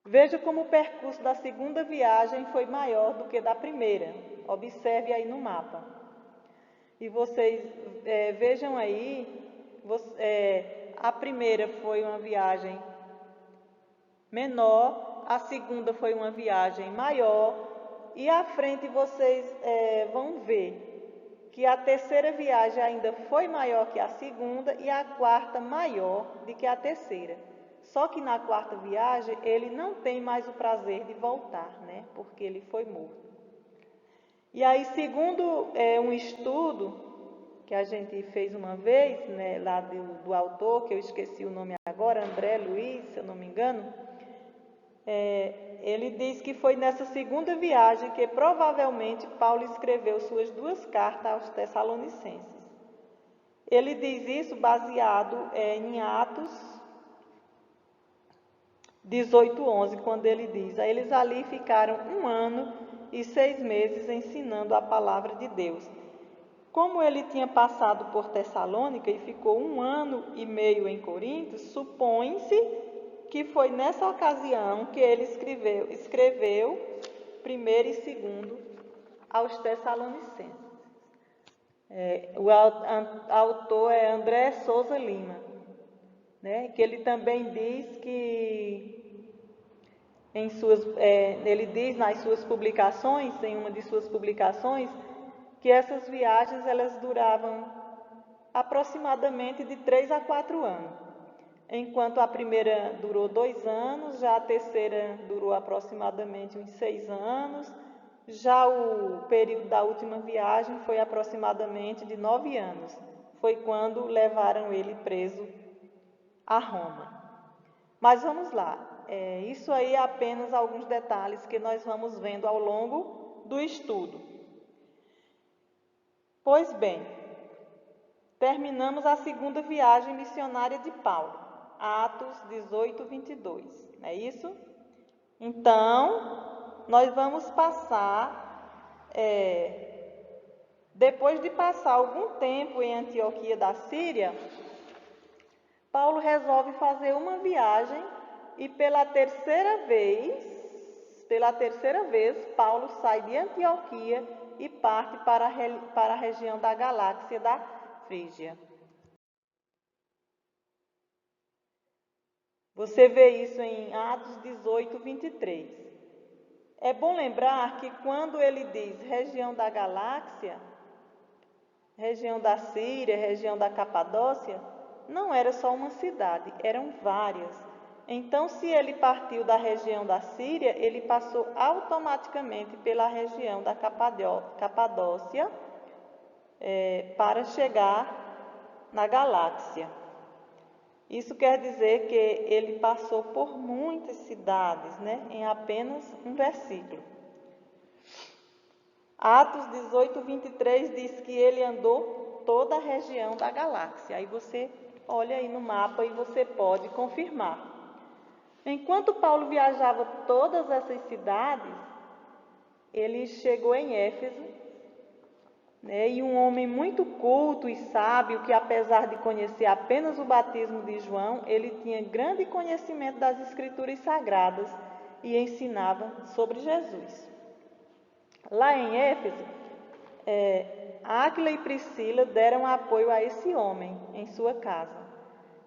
Veja como o percurso da segunda viagem foi maior do que da primeira. Observe aí no mapa. E vocês vejam aí, a primeira foi uma viagem menor, a segunda foi uma viagem maior, e à frente vocês vão ver que a terceira viagem ainda foi maior que a segunda e a quarta maior do que a terceira. Só que na quarta viagem ele não tem mais o prazer de voltar, né? Porque ele foi morto. E aí, segundo um estudo que a gente fez uma vez, né, lá do autor, que eu esqueci o nome agora, André Luiz, se eu não me engano, ele diz que foi nessa segunda viagem que provavelmente Paulo escreveu suas duas cartas aos Tessalonicenses. Ele diz isso baseado em Atos 18:11, quando ele diz: eles ali ficaram 1 ano e 6 meses ensinando a palavra de Deus. Como ele tinha passado por Tessalônica e ficou 1 ano e meio em Corinto, supõe-se que foi nessa ocasião que ele escreveu primeiro e segundo aos Tessalonicenses. O autor é André Souza Lima, né, que ele também diz que ele diz nas suas publicações, em uma de suas publicações, que essas viagens elas duravam aproximadamente de 3 a 4 anos. Enquanto a primeira durou 2 anos, já a terceira durou aproximadamente uns 6 anos, já o período da última viagem foi aproximadamente de 9 anos. Foi quando levaram ele preso a Roma. Mas vamos lá. Isso aí é apenas alguns detalhes que nós vamos vendo ao longo do estudo. Pois bem, terminamos a segunda viagem missionária de Paulo, Atos 18:22, não é isso? Então, nós vamos passar, depois de passar algum tempo em Antioquia da Síria, Paulo resolve fazer uma viagem e pela terceira vez, Paulo sai de Antioquia e parte para a região da Galácia da Frígia. Você vê isso em Atos 18:23. É bom lembrar que quando ele diz região da Galácia, região da Síria, região da Capadócia, não era só uma cidade, eram várias. Então, se ele partiu da região da Síria, ele passou automaticamente pela região da Capadócia para chegar na galáxia. Isso quer dizer que ele passou por muitas cidades, né, em apenas um versículo. Atos 18, 23 diz que ele andou toda a região da galáxia. Aí você olha aí no mapa e você pode confirmar. Enquanto Paulo viajava todas essas cidades, ele chegou em Éfeso, né, e um homem muito culto e sábio, que apesar de conhecer apenas o batismo de João, ele tinha grande conhecimento das Escrituras Sagradas e ensinava sobre Jesus. Lá em Éfeso, Áquila e Priscila deram apoio a esse homem em sua casa.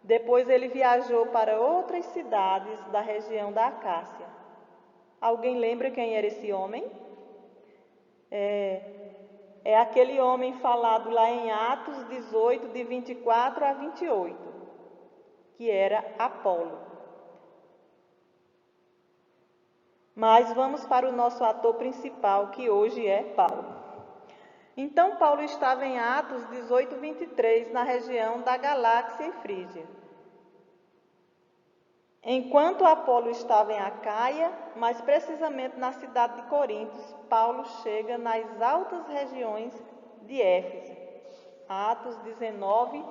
Depois ele viajou para outras cidades da região da Acácia. Alguém lembra quem era esse homem? É aquele homem falado lá em Atos 18, de 24 a 28, que era Apolo. Mas vamos para o nosso ator principal, que hoje é Paulo. Então Paulo estava em Atos 18, 23, na região da Galáxia e Frígia. Enquanto Apolo estava em Acaia, mais precisamente na cidade de Corinto, Paulo chega nas altas regiões de Éfeso. Atos 19,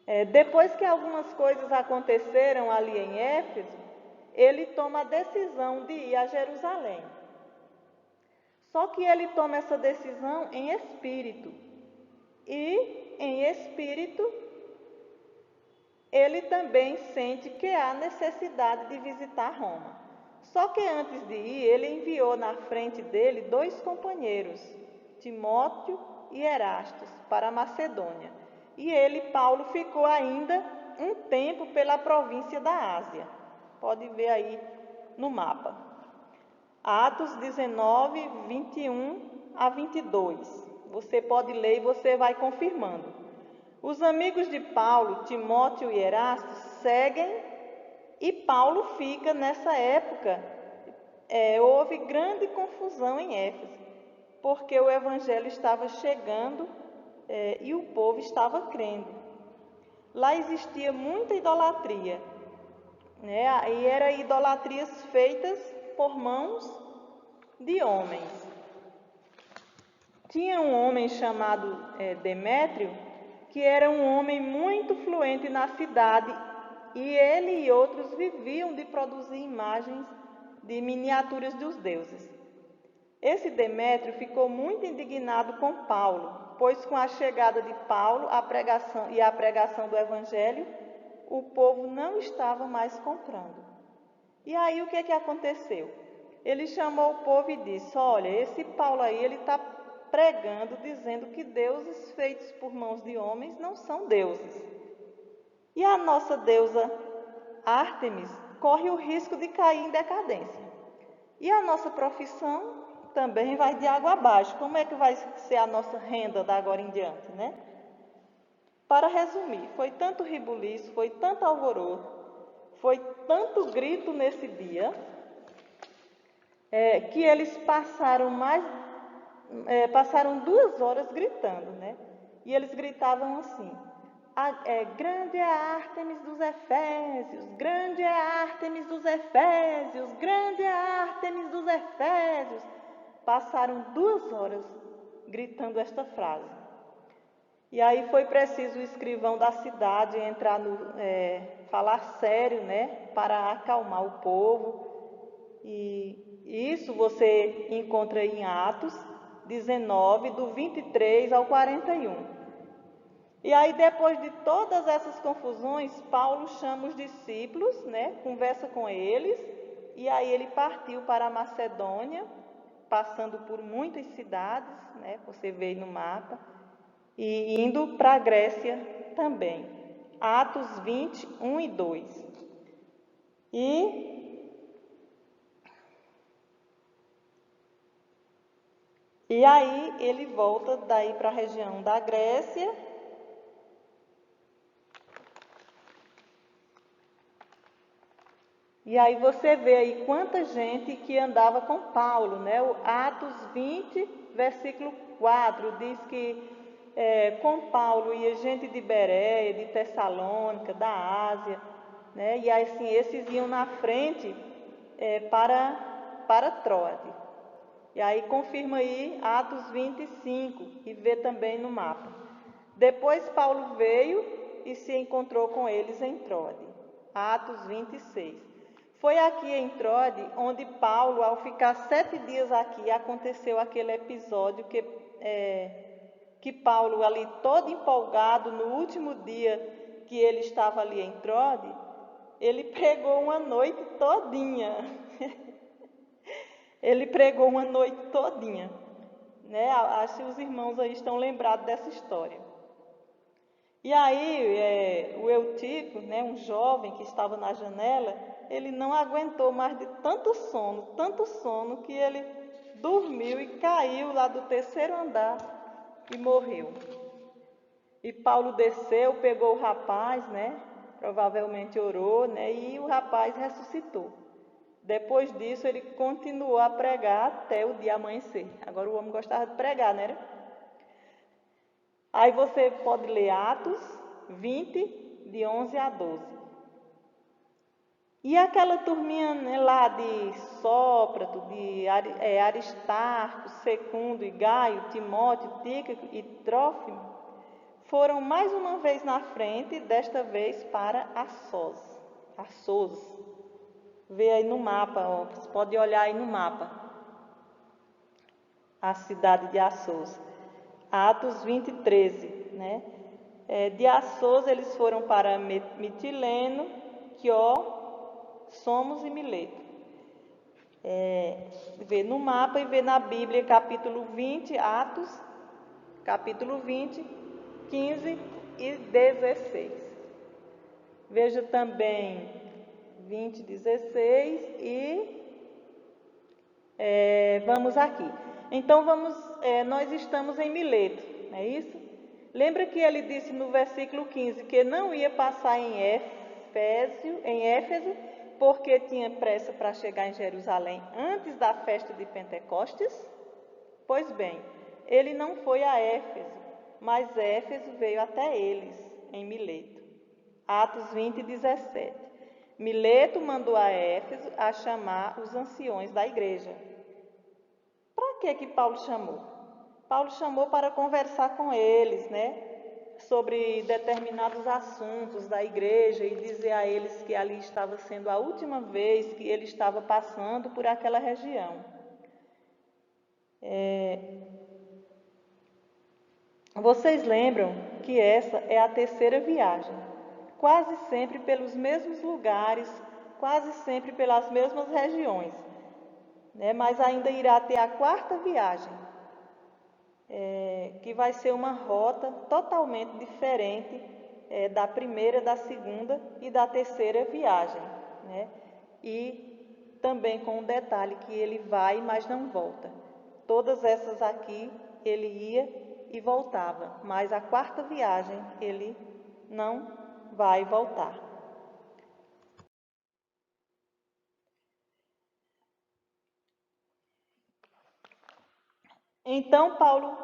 1. Depois que algumas coisas aconteceram ali em Éfeso, ele toma a decisão de ir a Jerusalém. Só que ele toma essa decisão em espírito. E em espírito, ele também sente que há necessidade de visitar Roma. Só que antes de ir, ele enviou na frente dele 2 companheiros, Timóteo e Erastos, para a Macedônia. E ele, Paulo, ficou ainda um tempo pela província da Ásia. Pode ver aí no mapa. Atos 19, 21 a 22. Você pode ler e você vai confirmando. Os amigos de Paulo, Timóteo e Erasto, seguem e Paulo fica nessa época. Houve grande confusão em Éfeso, porque o evangelho estava chegando e o povo estava crendo. Lá existia muita idolatria, né? E eram idolatrias feitas por mãos de homens. Tinha um homem chamado Demétrio, que era um homem muito fluente na cidade, e ele e outros viviam de produzir imagens de miniaturas dos deuses. Esse Demétrio ficou muito indignado com Paulo, pois com a chegada de Paulo a pregação do Evangelho, o povo não estava mais comprando. E aí o que aconteceu? Ele chamou o povo e disse: olha, esse Paulo aí, ele está pregando, dizendo que deuses feitos por mãos de homens não são deuses. E a nossa deusa Ártemis corre o risco de cair em decadência. E a nossa profissão também vai de água abaixo. Como é que vai ser a nossa renda da agora em diante, né? Para resumir, foi tanto rebuliço, foi tanto alvoroço, foi tanto grito nesse dia, que eles passaram 2 horas gritando, né? E eles gritavam assim: grande é a Ártemis dos Efésios, grande é a Ártemis dos Efésios, grande é a Ártemis dos Efésios. Passaram 2 horas gritando esta frase. E aí foi preciso o escrivão da cidade entrar falar sério, né, para acalmar o povo. E isso você encontra em Atos 19, do 23 ao 41. E aí, depois de todas essas confusões, Paulo chama os discípulos, né, conversa com eles, e aí ele partiu para a Macedônia, passando por muitas cidades, né, você vê aí no mapa, e indo para a Grécia também. Atos 20, 1 e 2. E aí ele volta daí para a região da Grécia. E aí você vê aí quanta gente que andava com Paulo, né? O Atos 20, versículo 4, diz que com Paulo ia gente de Bereia, de Tessalônica, da Ásia, né? E assim, esses iam na frente para Troade. E aí confirma aí Atos 25 e vê também no mapa. Depois Paulo veio e se encontrou com eles em Troade. Atos 26. Foi aqui em Troade onde Paulo, ao ficar 7 dias aqui, aconteceu aquele episódio que Paulo ali todo empolgado, no último dia que ele estava ali em Troade, ele pregou uma noite todinha. Ele pregou uma noite todinha, né? Acho que os irmãos aí estão lembrados dessa história. E aí o Eutico, né, um jovem que estava na janela, ele não aguentou mais de tanto sono, que ele dormiu e caiu lá do 3º andar e morreu. E Paulo desceu, pegou o rapaz, né? Provavelmente orou, né? E o rapaz ressuscitou. Depois disso, ele continuou a pregar até o dia amanhecer. Agora o homem gostava de pregar, né? Aí você pode ler Atos 20, de 11 a 12. E aquela turminha, né, lá de Sócrates, de Aristarco, Secundo e Gaio, Timóteo, Tíquico e Trófimo, foram mais uma vez na frente, desta vez para Assos. Vê aí no mapa, ó, você pode olhar aí no mapa, a cidade de Assos. Atos 20, 13, né? De Assos eles foram para Mitileno, Quió, Somos e Mileto. Vê no mapa e vê na Bíblia, capítulo 20, Atos, capítulo 20, 15 e 16. Veja também 20, 16 e vamos aqui. Então nós estamos em Mileto, não é isso? Lembra que ele disse no versículo 15 que não ia passar em Éfeso, porque tinha pressa para chegar em Jerusalém antes da festa de Pentecostes? Pois bem, ele não foi a Éfeso, mas Éfeso veio até eles, em Mileto. Atos 20, 17. Mileto mandou a Éfeso a chamar os anciões da igreja. Para que Paulo chamou? Paulo chamou para conversar com eles, né? Sobre determinados assuntos da igreja e dizer a eles que ali estava sendo a última vez que ele estava passando por aquela região. Vocês lembram que essa é a 3ª viagem, quase sempre pelos mesmos lugares, quase sempre pelas mesmas regiões, né? Mas ainda irá ter a 4ª viagem, que vai ser uma rota totalmente diferente da primeira, da segunda e da 3ª viagem, né? E também com um detalhe que ele vai, mas não volta. Todas essas aqui ele ia e voltava, mas a 4ª viagem ele não vai voltar. Então Paulo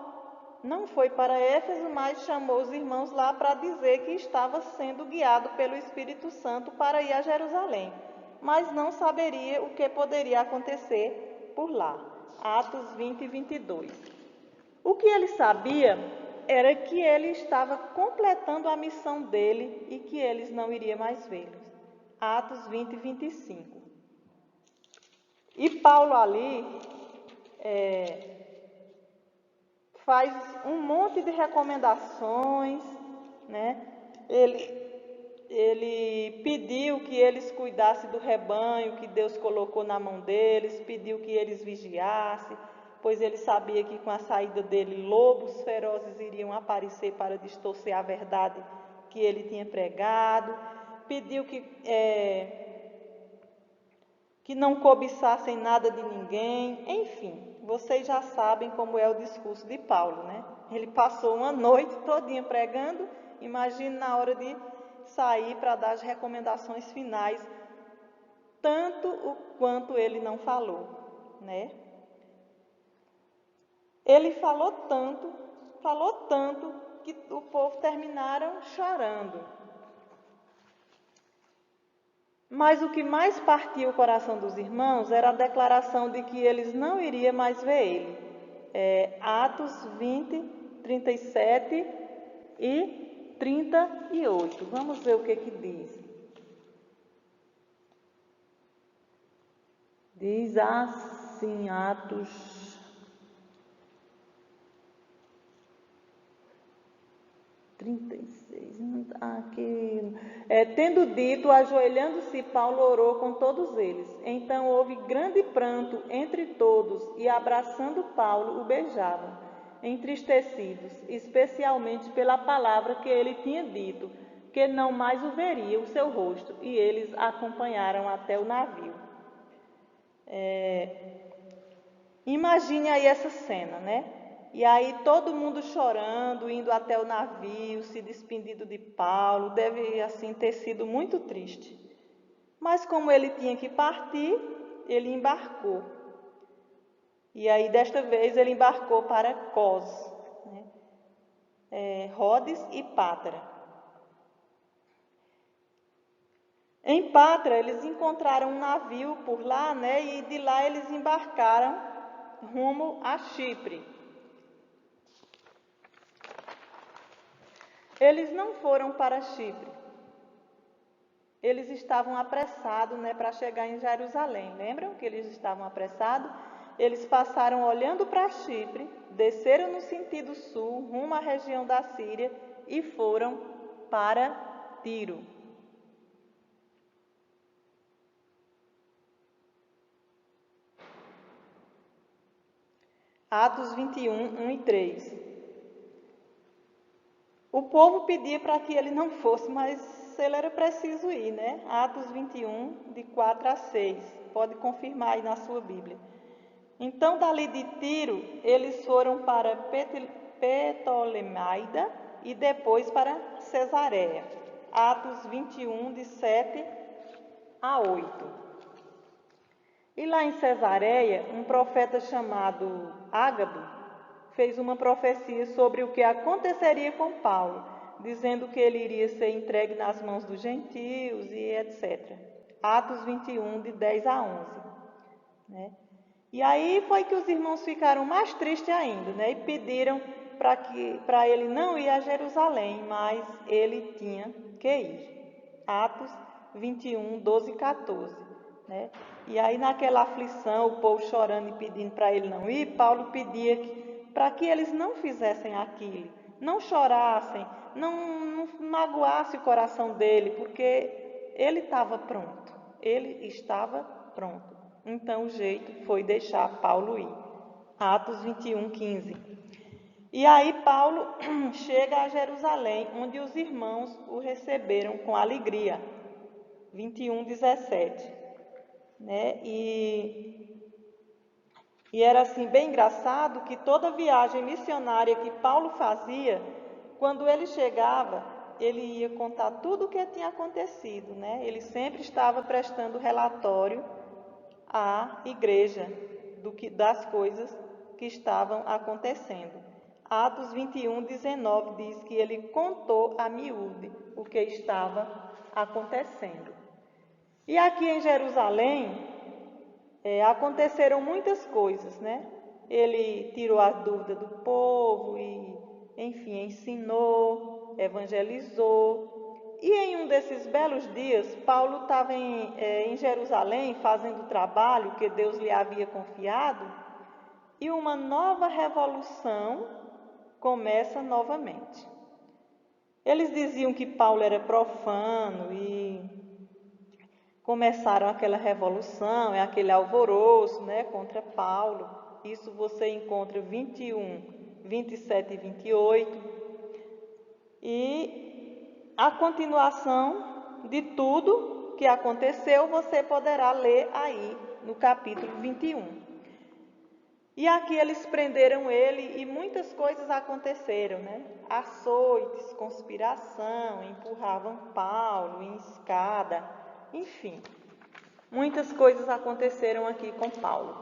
não foi para Éfeso, mas chamou os irmãos lá para dizer que estava sendo guiado pelo Espírito Santo para ir a Jerusalém, mas não saberia o que poderia acontecer por lá. Atos 20 e 22. O que ele sabia era que ele estava completando a missão dele e que eles não iriam mais vê-los. Atos 20 e 25. E Paulo ali faz um monte de recomendações, né? Ele pediu que eles cuidassem do rebanho que Deus colocou na mão deles, pediu que eles vigiassem, pois ele sabia que com a saída dele, lobos ferozes iriam aparecer para distorcer a verdade que ele tinha pregado, pediu que não cobiçassem nada de ninguém, enfim, vocês já sabem como é o discurso de Paulo, né? Ele passou uma noite todinha pregando, imagine na hora de sair para dar as recomendações finais, tanto o quanto ele não falou, né? Ele falou tanto, que o povo terminaram chorando. Mas o que mais partia o coração dos irmãos era a declaração de que eles não iriam mais ver ele. Atos 20, 37 e 38. Vamos ver o que diz. Diz assim, Atos aqui. Tendo dito, ajoelhando-se, Paulo orou com todos eles. Então houve grande pranto entre todos e, abraçando Paulo, o beijavam, entristecidos, especialmente pela palavra que ele tinha dito, que não mais o veria o seu rosto, e eles acompanharam até o navio. Imagine aí essa cena, né? E aí todo mundo chorando, indo até o navio, se despedindo de Paulo, deve assim ter sido muito triste. Mas como ele tinha que partir, ele embarcou. E aí desta vez ele embarcou para Cos, né? Rhodes e Pátara. Em Pátara eles encontraram um navio por lá, né? E de lá eles embarcaram rumo a Chipre. Eles não foram para Chipre. Eles estavam apressados, né, para chegar em Jerusalém. Lembram que eles estavam apressados? Eles passaram olhando para Chipre, desceram no sentido sul, rumo à região da Síria, e foram para Tiro. Atos 21, 1 e 3. O povo pedia para que ele não fosse, mas ele era preciso ir, né? Atos 21, de 4 a 6. Pode confirmar aí na sua Bíblia. Então, dali de Tiro, eles foram para Ptolemaida e depois para Cesareia. Atos 21, de 7 a 8. E lá em Cesareia, um profeta chamado Ágabo fez uma profecia sobre o que aconteceria com Paulo, dizendo que ele iria ser entregue nas mãos dos gentios e etc. Atos 21, de 10 a 11. Né? E aí foi que os irmãos ficaram mais tristes ainda, né? E pediram para ele não ir a Jerusalém, mas ele tinha que ir. Atos 21, 12 e 14. Né? E aí naquela aflição, o povo chorando e pedindo para ele não ir, Paulo pedia para que eles não fizessem aquilo, não chorassem, não magoassem o coração dele, porque ele estava pronto, ele estava pronto. Então o jeito foi deixar Paulo ir. Atos 21, 15. E aí Paulo chega a Jerusalém, onde os irmãos o receberam com alegria. 21, 17. Né? E era assim bem engraçado que toda viagem missionária que Paulo fazia, quando ele chegava, ele ia contar tudo o que tinha acontecido, né? Ele sempre estava prestando relatório à igreja das coisas que estavam acontecendo. Atos 21, 19 diz que ele contou a miúde o que estava acontecendo. E aqui em Jerusalém, aconteceram muitas coisas, né? Ele tirou a dúvida do povo e, enfim, ensinou, evangelizou. E em um desses belos dias, Paulo estava em Jerusalém fazendo o trabalho que Deus lhe havia confiado, e uma nova revolução começa novamente. Eles diziam que Paulo era profano e começaram aquela revolução, aquele alvoroço, né, contra Paulo. Isso você encontra 21, 27 e 28. E a continuação de tudo que aconteceu você poderá ler aí no capítulo 21. E aqui eles prenderam ele e muitas coisas aconteceram, né? Açoites, conspiração, empurravam Paulo em escada, enfim. Muitas coisas aconteceram aqui com Paulo.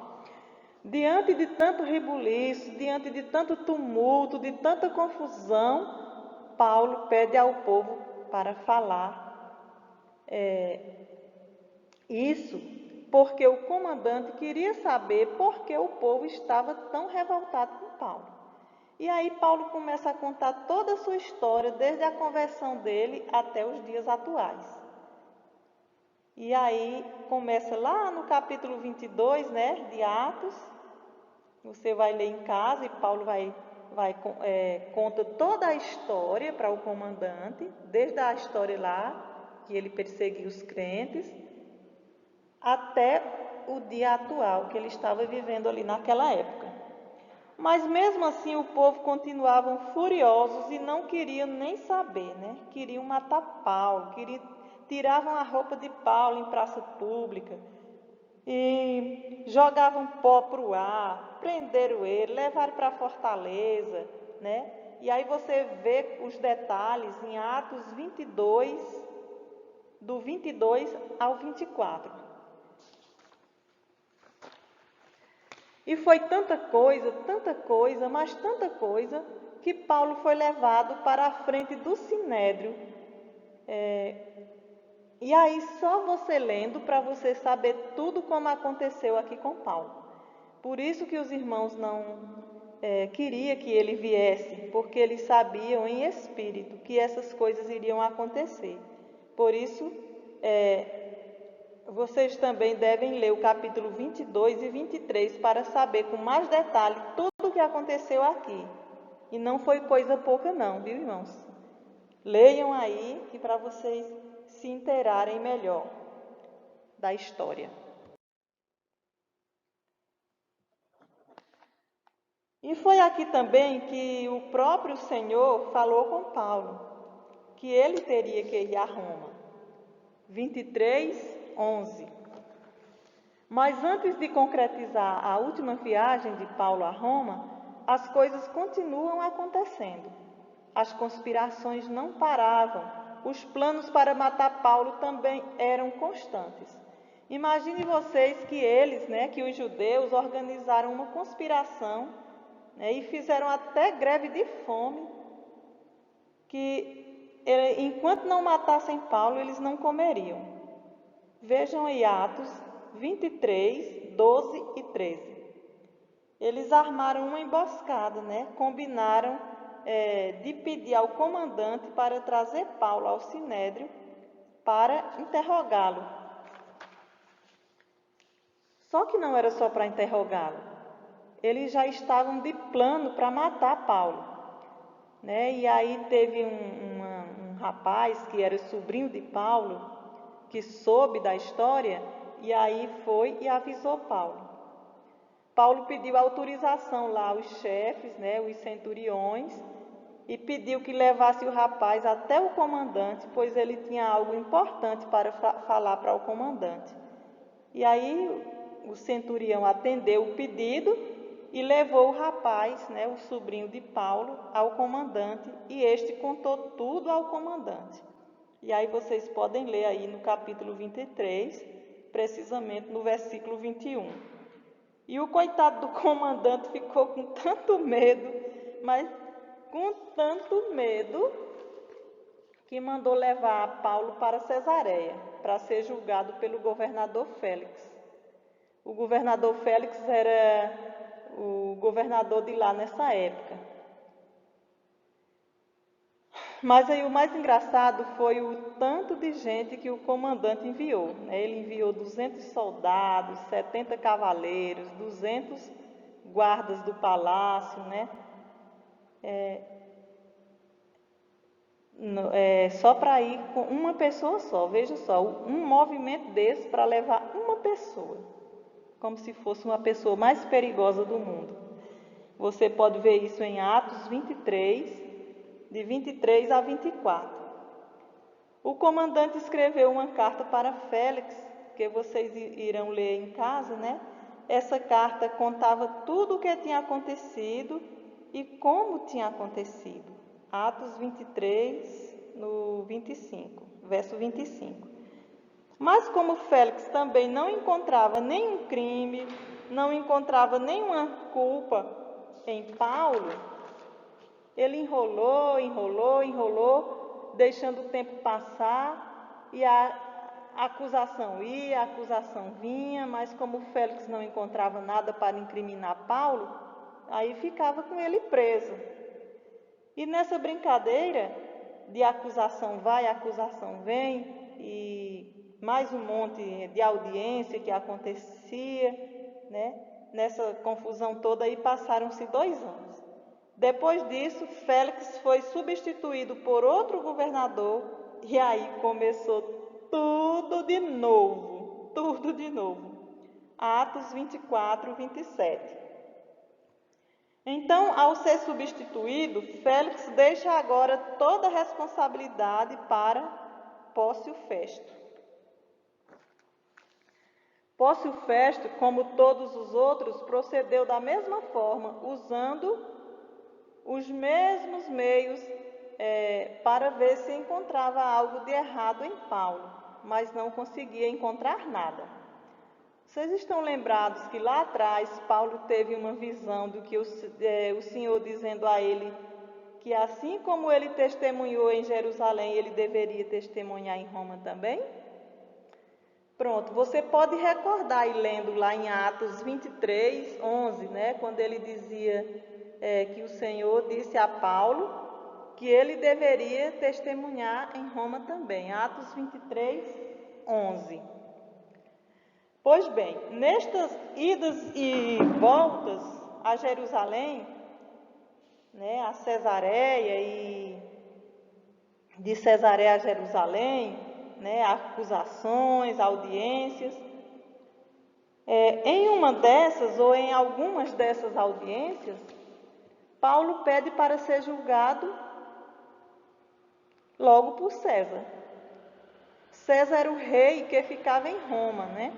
Diante de tanto rebuliço, diante de tanto tumulto, de tanta confusão, Paulo pede ao povo para falar isso, porque o comandante queria saber por que o povo estava tão revoltado com Paulo. E aí Paulo começa a contar toda a sua história, desde a conversão dele até os dias atuais. E aí começa lá no capítulo 22, né, de Atos. Você vai ler em casa e Paulo conta toda a história para o comandante, desde a história lá, que ele perseguiu os crentes, até o dia atual que ele estava vivendo ali naquela época. Mas mesmo assim o povo continuavam furiosos e não queriam nem saber, né? Queriam matar Paulo, tiravam a roupa de Paulo em praça pública e jogavam pó para o ar, prenderam ele, levaram para a fortaleza, né? E aí você vê os detalhes em Atos 22, do 22 ao 24. E foi tanta coisa, mas tanta coisa, que Paulo foi levado para a frente do Sinédrio. E aí só você lendo para você saber tudo como aconteceu aqui com Paulo. Por isso que os irmãos não queriam que ele viesse, porque eles sabiam em espírito que essas coisas iriam acontecer. Por isso, vocês também devem ler o capítulo 22 e 23 para saber com mais detalhe tudo o que aconteceu aqui. E não foi coisa pouca não, viu, irmãos? Leiam aí, que para vocês se inteirarem melhor da história. E foi aqui também que o próprio Senhor falou com Paulo, que ele teria que ir a Roma. 23, 11. Mas antes de concretizar a última viagem de Paulo a Roma, as coisas continuam acontecendo. As conspirações não paravam, os planos para matar Paulo também eram constantes. Imagine vocês que eles, que os judeus organizaram uma conspiração, e fizeram até greve de fome, que enquanto não matassem Paulo, eles não comeriam. Vejam aí Atos 23, 12 e 13. Eles armaram uma emboscada, combinaram de pedir ao comandante para trazer Paulo ao Sinédrio para interrogá-lo. Só que não era só para interrogá-lo. Eles já estavam de plano para matar Paulo. E aí teve um rapaz que era sobrinho de Paulo, que soube da história, e aí foi e avisou Paulo. Paulo pediu autorização lá aos chefes, os centuriões, e pediu que levasse o rapaz até o comandante, pois ele tinha algo importante para falar para o comandante. E aí o centurião atendeu o pedido e levou o rapaz, o sobrinho de Paulo, ao comandante, e este contou tudo ao comandante. E aí vocês podem ler aí no capítulo 23, precisamente no versículo 21. E o coitado do comandante ficou com tanto medo, mas com tanto medo, que mandou levar Paulo para Cesareia, para ser julgado pelo governador Félix. O governador Félix era o governador de lá nessa época. Mas aí o mais engraçado foi o tanto de gente que o comandante enviou. Ele enviou 200 soldados, 70 cavaleiros, 200 guardas do palácio, só para ir com uma pessoa só. Veja só, um movimento desse para levar uma pessoa, como se fosse uma pessoa mais perigosa do mundo. Você pode ver isso em Atos 23, de 23 a 24. O comandante escreveu uma carta para Félix, que vocês irão ler em casa, Essa carta contava tudo o que tinha acontecido e como tinha acontecido. Atos 23, no 25, verso 25. Mas como Félix também não encontrava nenhum crime, não encontrava nenhuma culpa em Paulo, ele enrolou, deixando o tempo passar, e a acusação ia, a acusação vinha, mas como Félix não encontrava nada para incriminar Paulo, aí ficava com ele preso. E nessa brincadeira de acusação vai, acusação vem, e mais um monte de audiência que acontecia, né? Nessa confusão toda aí passaram-se 2 anos. Depois disso, Félix foi substituído por outro governador e aí começou tudo de novo. Atos 24, 27. Então, ao ser substituído, Félix deixa agora toda a responsabilidade para Pórcio Festo. Pórcio Festo, como todos os outros, procedeu da mesma forma, usando os mesmos meios para ver se encontrava algo de errado em Paulo, mas não conseguia encontrar nada. Vocês estão lembrados que lá atrás Paulo teve uma visão do que o Senhor dizendo a ele que assim como ele testemunhou em Jerusalém, ele deveria testemunhar em Roma também? Pronto, você pode recordar e lendo lá em Atos 23, 11, né, quando ele dizia que o Senhor disse a Paulo que ele deveria testemunhar em Roma também. Atos 23, 11. Pois bem, nestas idas e voltas a Jerusalém, né, a Cesareia e de Cesareia a Jerusalém, né, acusações, audiências. Em uma dessas, ou em algumas dessas audiências, Paulo pede para ser julgado logo por César. César era o rei que ficava em Roma, né?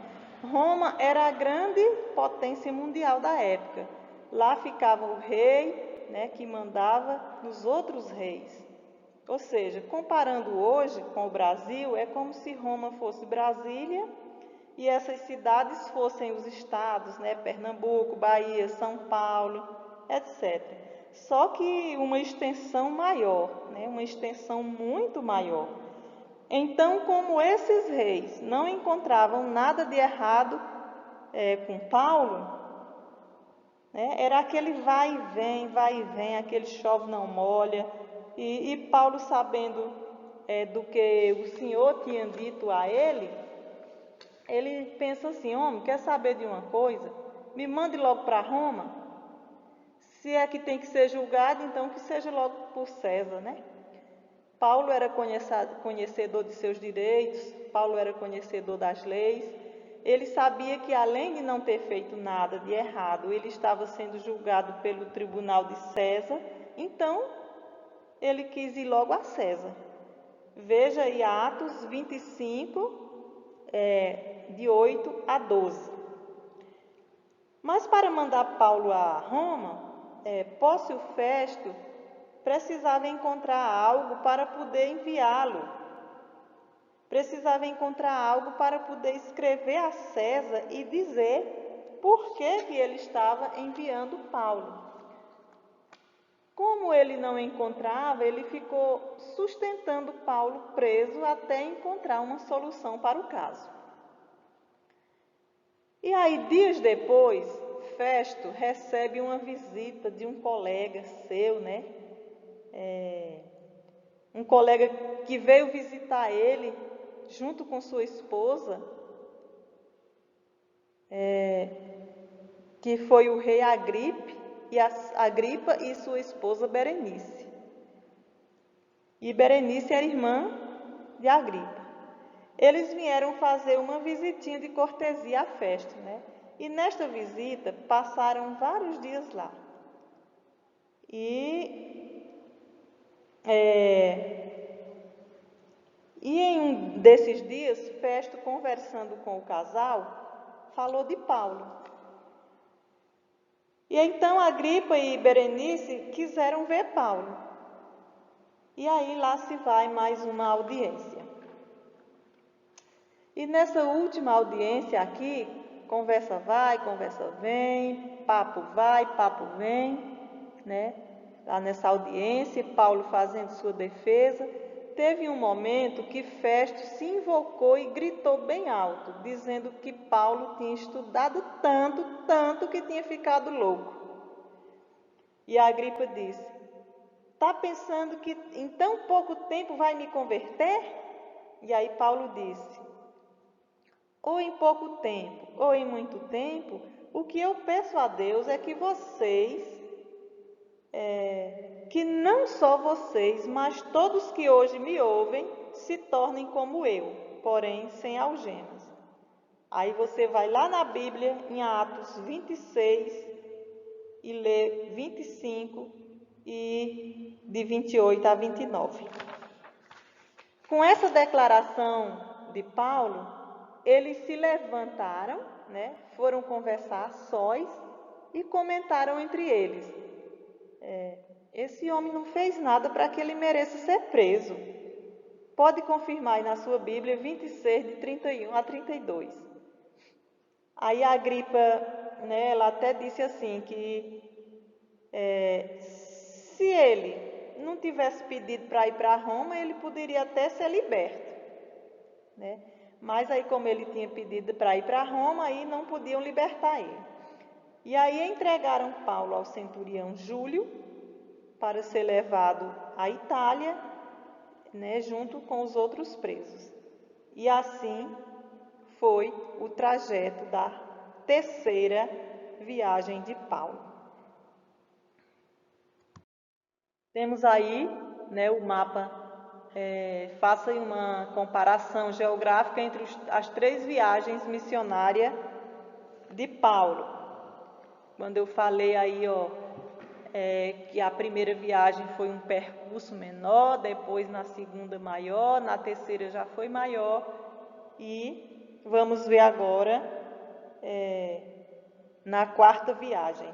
Roma era a grande potência mundial da época. Lá ficava o rei, né, que mandava nos outros reis. Ou seja, comparando hoje com o Brasil, é como se Roma fosse Brasília e essas cidades fossem os estados, né? Pernambuco, Bahia, São Paulo, etc. Só que uma extensão maior, né? Uma extensão muito maior. Então, como esses reis não encontravam nada de errado com Paulo, né? Era aquele vai e vem, aquele chove não molha. E Paulo, sabendo do que o Senhor tinha dito a ele pensa assim: homem, quer saber de uma coisa? Me mande logo para Roma. Se é que tem que ser julgado, então que seja logo por César, né? Paulo era conhecedor de seus direitos, Paulo era conhecedor das leis. Ele sabia que, além de não ter feito nada de errado, ele estava sendo julgado pelo tribunal de César. Então, ele quis ir logo a César. Veja aí Atos 25, de 8 a 12. Mas para mandar Paulo a Roma, Pórcio Festo precisava encontrar algo para poder enviá-lo. Precisava encontrar algo para poder escrever a César e dizer por que ele estava enviando Paulo. Como ele não encontrava, ele ficou sustentando Paulo preso até encontrar uma solução para o caso. E aí, dias depois, Festo recebe uma visita de um colega seu, né? Um colega que veio visitar ele junto com sua esposa, que foi o rei Agripa e sua esposa Berenice. E Berenice era irmã de Agripa. Eles vieram fazer uma visitinha de cortesia a Festo, né? E nesta visita passaram vários dias lá. E em um desses dias, Festo, conversando com o casal, falou de Paulo. E então Agripa e Berenice quiseram ver Paulo. E aí lá se vai mais uma audiência. E nessa última audiência aqui, conversa vai, conversa vem, papo vai, papo vem, né? Lá nessa audiência, Paulo fazendo sua defesa, teve um momento que Festo se invocou e gritou bem alto, dizendo que Paulo tinha estudado tanto que tinha ficado louco. E Agripa disse: "Está pensando que em tão pouco tempo vai me converter?" E aí Paulo disse: "Ou em pouco tempo, ou em muito tempo, o que eu peço a Deus é que que não só vocês, mas todos que hoje me ouvem, se tornem como eu, porém sem algemas." Aí você vai lá na Bíblia, em Atos 26, e lê 25 e de 28 a 29. Com essa declaração de Paulo, eles se levantaram, foram conversar sós e comentaram entre eles: esse homem não fez nada para que ele mereça ser preso. Pode confirmar aí na sua Bíblia 26, de 31 a 32. Aí a Agripa, ela até disse assim que se ele não tivesse pedido para ir para Roma, ele poderia até ser liberto. Mas aí, como ele tinha pedido para ir para Roma, aí não podiam libertar ele. E aí entregaram Paulo ao centurião Júlio para ser levado à Itália, junto com os outros presos. E assim foi o trajeto da terceira viagem de Paulo. Temos aí o mapa, faça uma comparação geográfica entre as 3 viagens missionárias de Paulo. Quando eu falei aí, que a primeira viagem foi um percurso menor, depois na segunda maior, na terceira já foi maior, e vamos ver agora na quarta viagem,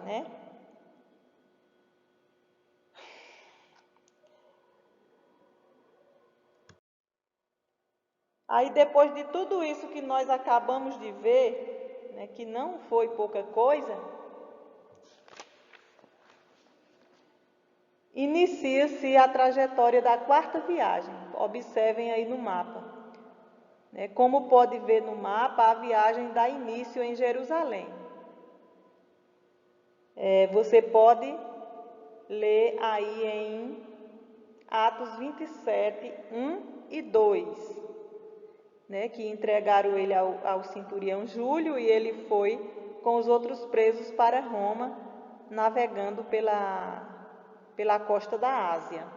Aí depois de tudo isso que nós acabamos de ver, que não foi pouca coisa, inicia-se a trajetória da quarta viagem. Observem aí no mapa. Como pode ver no mapa, a viagem dá início em Jerusalém. Você pode ler aí em Atos 27, 1 e 2, que entregaram ele ao centurião Júlio e ele foi com os outros presos para Roma, navegando pela costa da Ásia.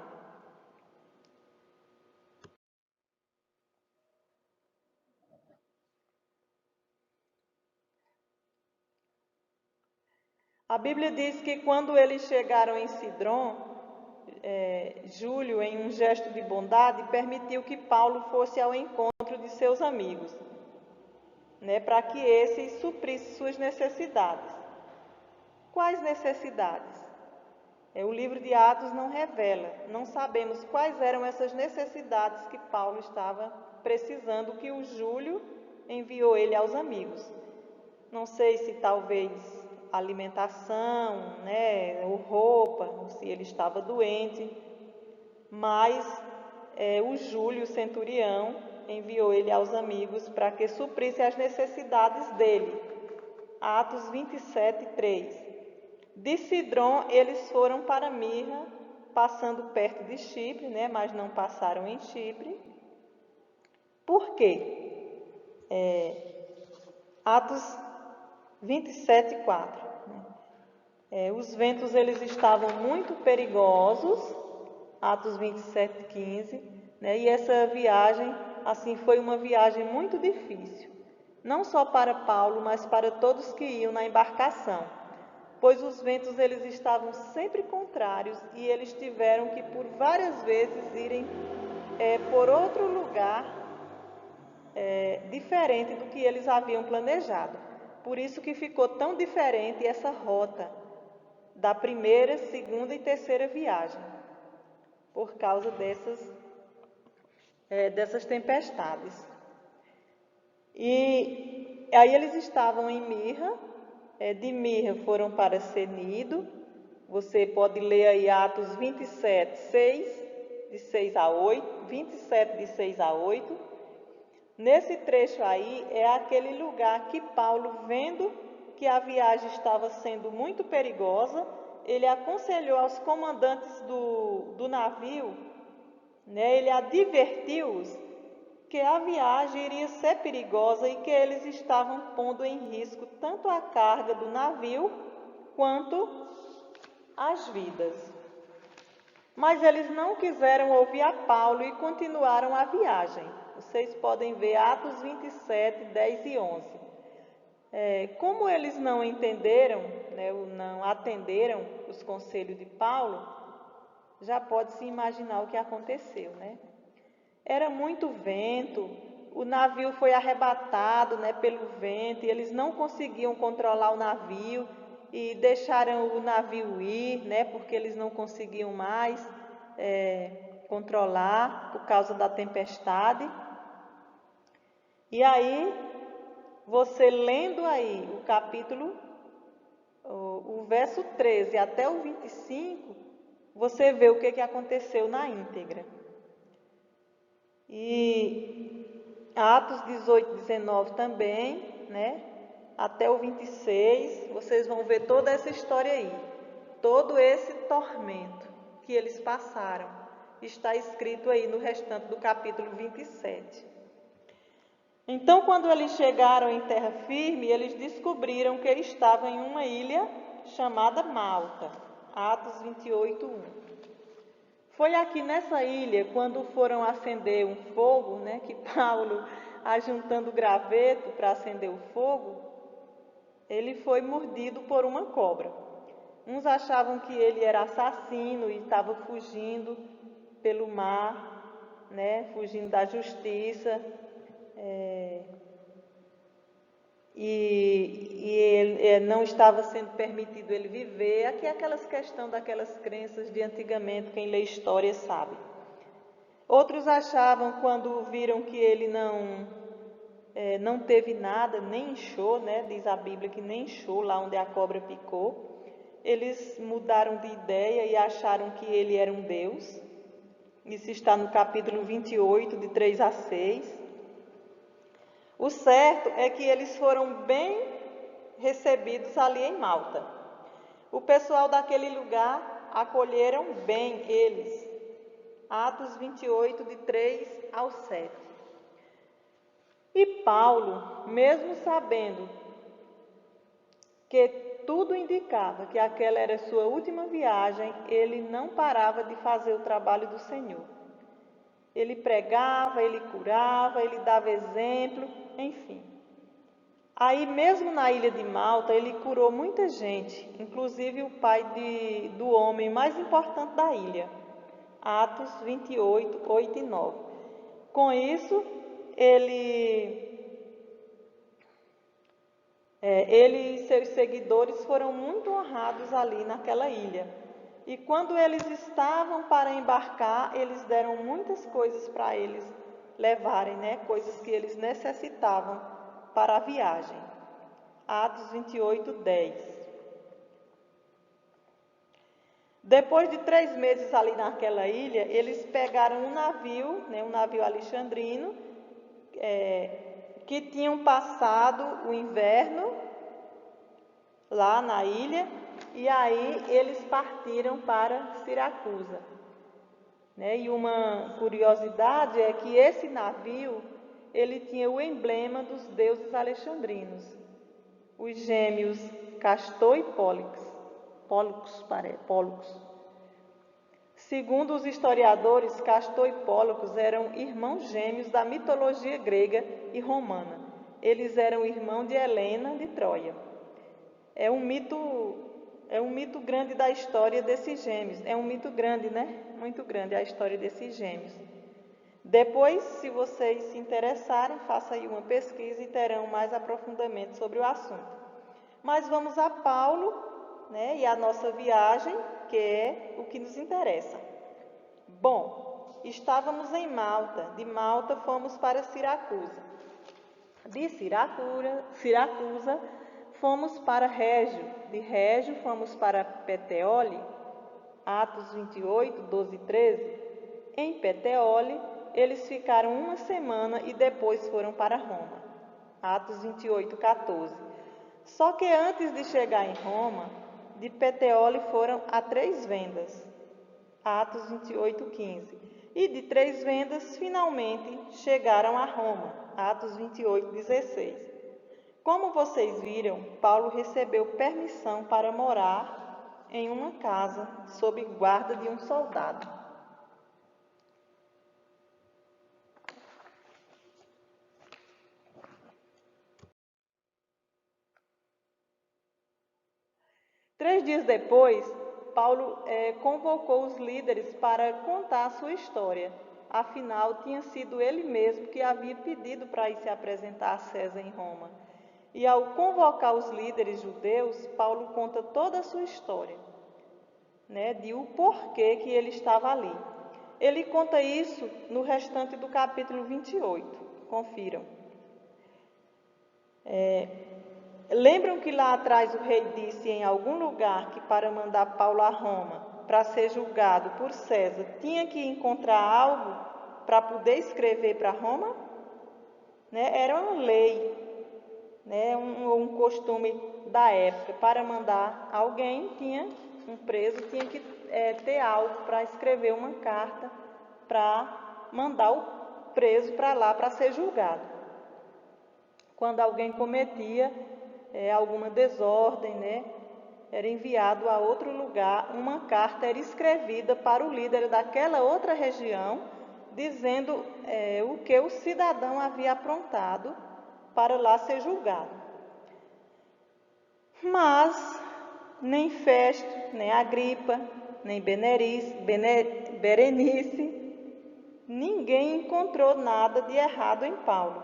A Bíblia diz que quando eles chegaram em Sidrom, Júlio, em um gesto de bondade, permitiu que Paulo fosse ao encontro de seus amigos, para que esses suprissem suas necessidades. Quais necessidades? O livro de Atos não revela, não sabemos quais eram essas necessidades que Paulo estava precisando, que o Júlio enviou ele aos amigos. Não sei se talvez alimentação, ou roupa, ou se ele estava doente, mas o Júlio, centurião, enviou ele aos amigos para que suprisse as necessidades dele. Atos 27, 3. De Sidrom eles foram para Mirra, passando perto de Chipre, mas não passaram em Chipre. Por quê? Atos 27, 4. Os ventos eles estavam muito perigosos, Atos 27, 15, e essa viagem, assim, foi uma viagem muito difícil, não só para Paulo, mas para todos que iam na embarcação, pois os ventos eles estavam sempre contrários e eles tiveram que por várias vezes irem por outro lugar diferente do que eles haviam planejado. Por isso que ficou tão diferente essa rota da primeira, segunda e terceira viagem, por causa dessas tempestades. E aí eles estavam em Mirra, de Mirra foram para Cenido, Você pode ler aí Atos 27, 6, de 6 a 8, 27 de 6 a 8. Nesse trecho aí é aquele lugar que Paulo, vendo que a viagem estava sendo muito perigosa, ele aconselhou aos comandantes do navio, né, ele advertiu-os que a viagem iria ser perigosa e que eles estavam pondo em risco tanto a carga do navio quanto as vidas. Mas eles não quiseram ouvir a Paulo e continuaram a viagem. Vocês podem ver Atos 27, 10 e 11. Como eles não entenderam, né, não atenderam os conselhos de Paulo, já pode-se imaginar o que aconteceu, né? Era muito vento, o navio foi arrebatado, né, pelo vento, e eles não conseguiam controlar o navio e deixaram o navio ir, né, porque eles não conseguiam mais controlar por causa da tempestade. E aí, você lendo aí o capítulo, o verso 13 até o 25, você vê o que aconteceu na íntegra. E Atos 18, 19 também, né? Até o 26, vocês vão ver toda essa história aí. Todo esse tormento que eles passaram está escrito aí no restante do capítulo 27. Então, quando eles chegaram em terra firme, eles descobriram que estavam em uma ilha chamada Malta. Atos 28, 1. Foi aqui nessa ilha, quando foram acender um fogo, né, que Paulo, ajuntando graveto para acender o fogo, ele foi mordido por uma cobra. Uns achavam que ele era assassino e estava fugindo pelo mar, né, fugindo da justiça, e não estava sendo permitido ele viver. Aqui é aquelas questões daquelas crenças de antigamente, quem lê história sabe. Outros achavam, quando viram que ele não teve nada, nem inchou, né? Diz a Bíblia que nem inchou lá onde a cobra picou, eles mudaram de ideia e acharam que ele era um Deus. Isso está no capítulo 28, de 3 a 6. O certo é que eles foram bem recebidos ali em Malta. O pessoal daquele lugar acolheram bem eles. Atos 28, de 3 ao 7. E Paulo, mesmo sabendo que tudo indicava que aquela era sua última viagem, ele não parava de fazer o trabalho do Senhor. Ele pregava, ele curava, ele dava exemplo, enfim. Aí mesmo na ilha de Malta, ele curou muita gente, inclusive o pai do homem mais importante da ilha. Atos 28, 8 e 9. Com isso, ele e seus seguidores foram muito honrados ali naquela ilha. E quando eles estavam para embarcar, eles deram muitas coisas para eles levarem, né? Coisas que eles necessitavam para a viagem. Atos 28, 10. Depois de 3 meses ali naquela ilha, eles pegaram um navio, né? Um navio alexandrino, que tinham passado o inverno lá na ilha, e aí eles partiram para Siracusa. E uma curiosidade é que esse navio, ele tinha o emblema dos deuses alexandrinos, os gêmeos Castor e Pólux. Segundo os historiadores, Castor e Pólux eram irmãos gêmeos da mitologia grega e romana. Eles eram irmãos de Helena de Troia. É um mito grande da história desses gêmeos. É um mito grande, né? Muito grande a história desses gêmeos. Depois, se vocês se interessarem, façam aí uma pesquisa e terão mais aprofundamento sobre o assunto. Mas vamos a Paulo, né, e a nossa viagem, que é o que nos interessa. Bom, estávamos em Malta. De Malta fomos para Siracusa. De Siracusa fomos para Régio. de Régio, fomos para Puteoli, Atos 28, 12 e 13. Em Puteoli, eles ficaram uma semana e depois foram para Roma, Atos 28, 14. Só que antes de chegar em Roma, de Puteoli foram a Três Vendas, Atos 28, 15. E de Três Vendas, finalmente, chegaram a Roma, Atos 28, 16. Como vocês viram, Paulo recebeu permissão para morar em uma casa sob guarda de um soldado. Três dias depois, Paulo convocou os líderes para contar a sua história. Afinal, tinha sido ele mesmo que havia pedido para ir se apresentar a César em Roma. E ao convocar os líderes judeus, Paulo conta toda a sua história, né, de o porquê que ele estava ali. Ele conta isso no restante do capítulo 28. Confiram. Lembram que lá atrás o rei disse em algum lugar que para mandar Paulo a Roma, para ser julgado por César, tinha que encontrar algo para poder escrever para Roma? Né? Era uma lei, né? um costume da época. Para mandar alguém, um preso tinha que ter algo para escrever uma carta para mandar o preso para lá para ser julgado. Quando alguém cometia alguma desordem, né, era enviado a outro lugar, uma carta era escrevida para o líder daquela outra região, dizendo o que o cidadão havia aprontado para lá ser julgado. Mas nem Festo, nem Agripa, nem Berenice, ninguém encontrou nada de errado em Paulo.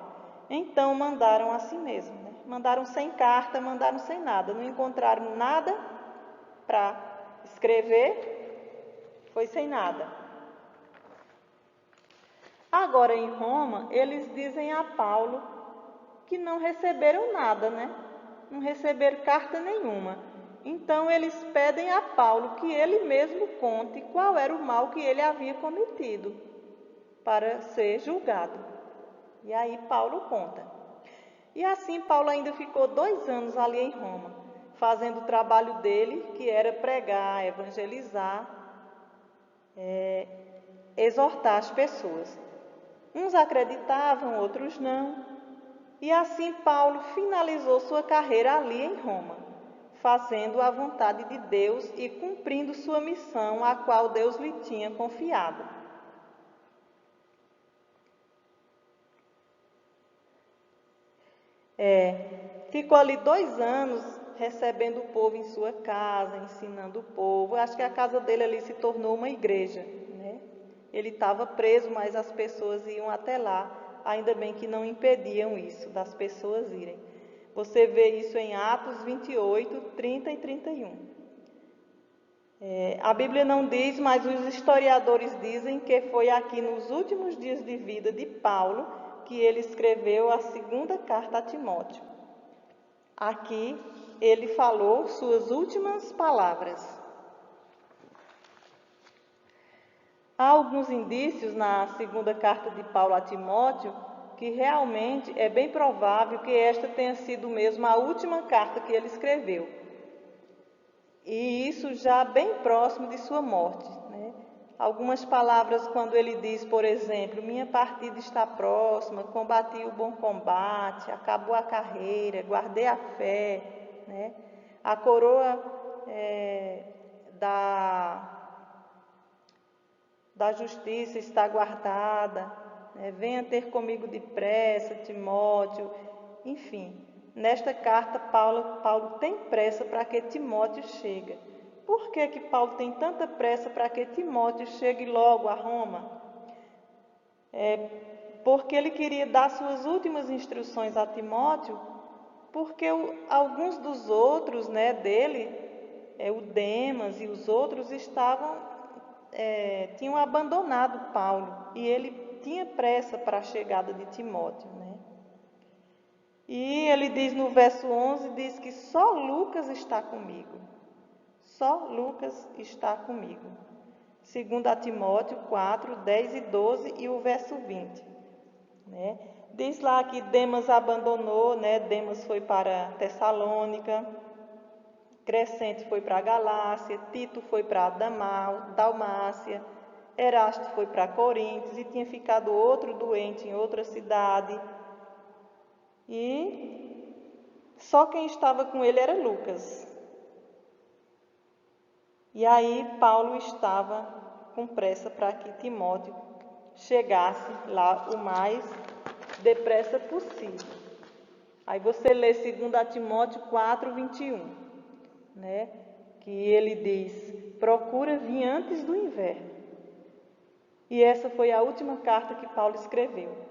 Então mandaram a si mesmo, né? Mandaram sem carta, mandaram sem nada, não encontraram nada para escrever, foi sem nada. Agora em Roma, eles dizem a Paulo que não receberam nada, né? Não receberam carta nenhuma. Então eles pedem a Paulo que ele mesmo conte qual era o mal que ele havia cometido para ser julgado. E aí Paulo conta. E assim Paulo ainda ficou 2 anos ali em Roma, fazendo o trabalho dele, que era pregar, evangelizar, exortar as pessoas. Uns acreditavam, outros não. E assim Paulo finalizou sua carreira ali em Roma, fazendo a vontade de Deus e cumprindo sua missão, a qual Deus lhe tinha confiado. Ficou ali 2 anos recebendo o povo em sua casa, ensinando o povo. Acho que a casa dele ali se tornou uma igreja, né? Ele estava preso, mas as pessoas iam até lá. Ainda bem que não impediam isso, das pessoas irem. Você vê isso em Atos 28, 30 e 31. A Bíblia não diz, mas os historiadores dizem que foi aqui nos últimos dias de vida de Paulo que ele escreveu a segunda carta a Timóteo. Aqui ele falou suas últimas palavras. Há alguns indícios na segunda carta de Paulo a Timóteo que realmente é bem provável que esta tenha sido mesmo a última carta que ele escreveu. E isso já bem próximo de sua morte, né? Algumas palavras quando ele diz, por exemplo, minha partida está próxima, combati o bom combate, acabou a carreira, guardei a fé, né? A coroa da justiça está guardada, né? Venha ter comigo depressa, Timóteo. Enfim, nesta carta Paulo tem pressa para que Timóteo chegue. Por que Paulo tem tanta pressa para que Timóteo chegue logo a Roma? Porque ele queria dar suas últimas instruções a Timóteo, porque alguns dos outros, né, dele, o Demas e os outros tinham abandonado Paulo, e ele tinha pressa para a chegada de Timóteo, né? E ele diz no verso 11, diz que só Lucas está comigo. Só Lucas está comigo. 2 Timóteo 4, 10 e 12 e o verso 20. Né? Diz lá que Demas abandonou, né? Demas foi para Tessalônica, Crescente foi para Galácia, Tito foi para Dalmácia, Erasto foi para Coríntios e tinha ficado outro doente em outra cidade. E só quem estava com ele era Lucas. E aí Paulo estava com pressa para que Timóteo chegasse lá o mais depressa possível. Aí você lê 2 Timóteo 4, 21, né? Que ele diz, procura vir antes do inverno. E essa foi a última carta que Paulo escreveu.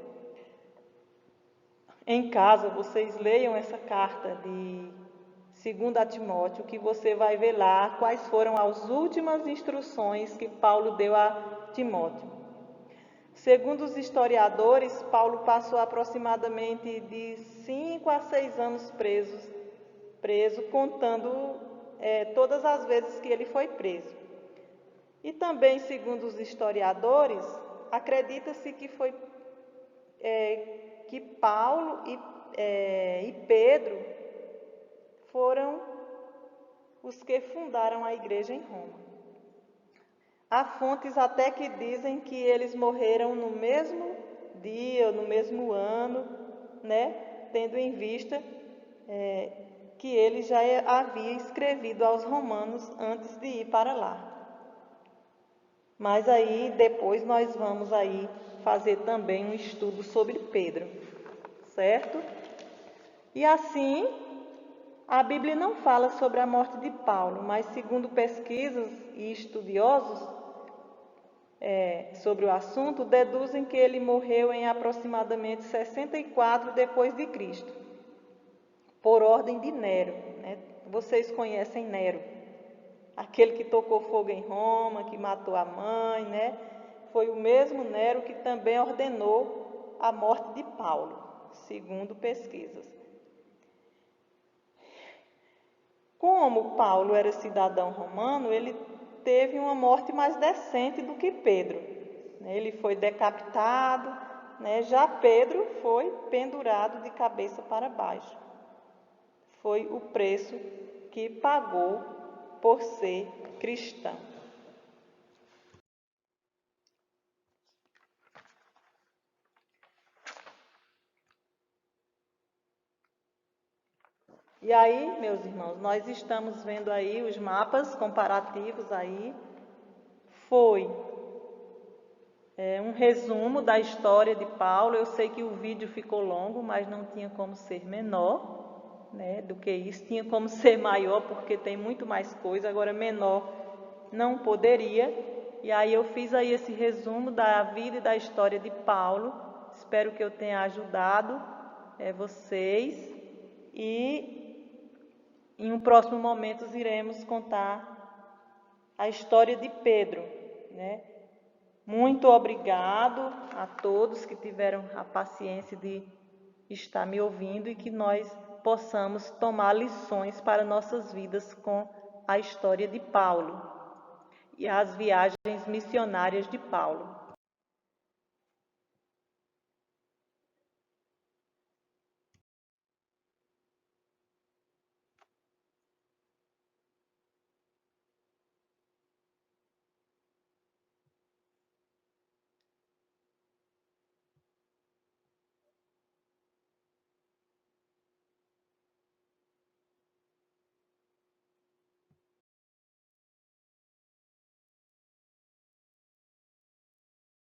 Em casa, vocês leiam essa carta de 2 Timóteo, que você vai ver lá quais foram as últimas instruções que Paulo deu a Timóteo. Segundo os historiadores, Paulo passou aproximadamente de 5 a 6 anos preso, contando todas as vezes que ele foi preso. E também, segundo os historiadores, acredita-se que foi que Paulo e Pedro foram os que fundaram a igreja em Roma. Há fontes até que dizem que eles morreram no mesmo dia, no mesmo ano, né? Tendo em vista que ele já havia escrevido aos romanos antes de ir para lá. Mas aí depois nós vamos aí fazer também um estudo sobre Pedro, certo? E assim, a Bíblia não fala sobre a morte de Paulo, mas segundo pesquisas e estudiosos sobre o assunto, deduzem que ele morreu em aproximadamente 64 depois de Cristo, por ordem de Nero, né? Vocês conhecem Nero, aquele que tocou fogo em Roma, que matou a mãe, né? Foi o mesmo Nero que também ordenou a morte de Paulo, segundo pesquisas. Como Paulo era cidadão romano, ele teve uma morte mais decente do que Pedro. Ele foi decapitado, né? Já Pedro foi pendurado de cabeça para baixo. Foi o preço que pagou por ser cristão. E aí, meus irmãos, nós estamos vendo aí os mapas comparativos aí. Foi um resumo da história de Paulo. Eu sei que o vídeo ficou longo, mas não tinha como ser menor, né, do que isso. Tinha como ser maior, porque tem muito mais coisa. Agora, menor não poderia. E aí eu fiz aí esse resumo da vida e da história de Paulo. Espero que eu tenha ajudado vocês. E em um próximo momento iremos contar a história de Pedro, né? Muito obrigado a todos que tiveram a paciência de estar me ouvindo e que nós possamos tomar lições para nossas vidas com a história de Paulo e as viagens missionárias de Paulo.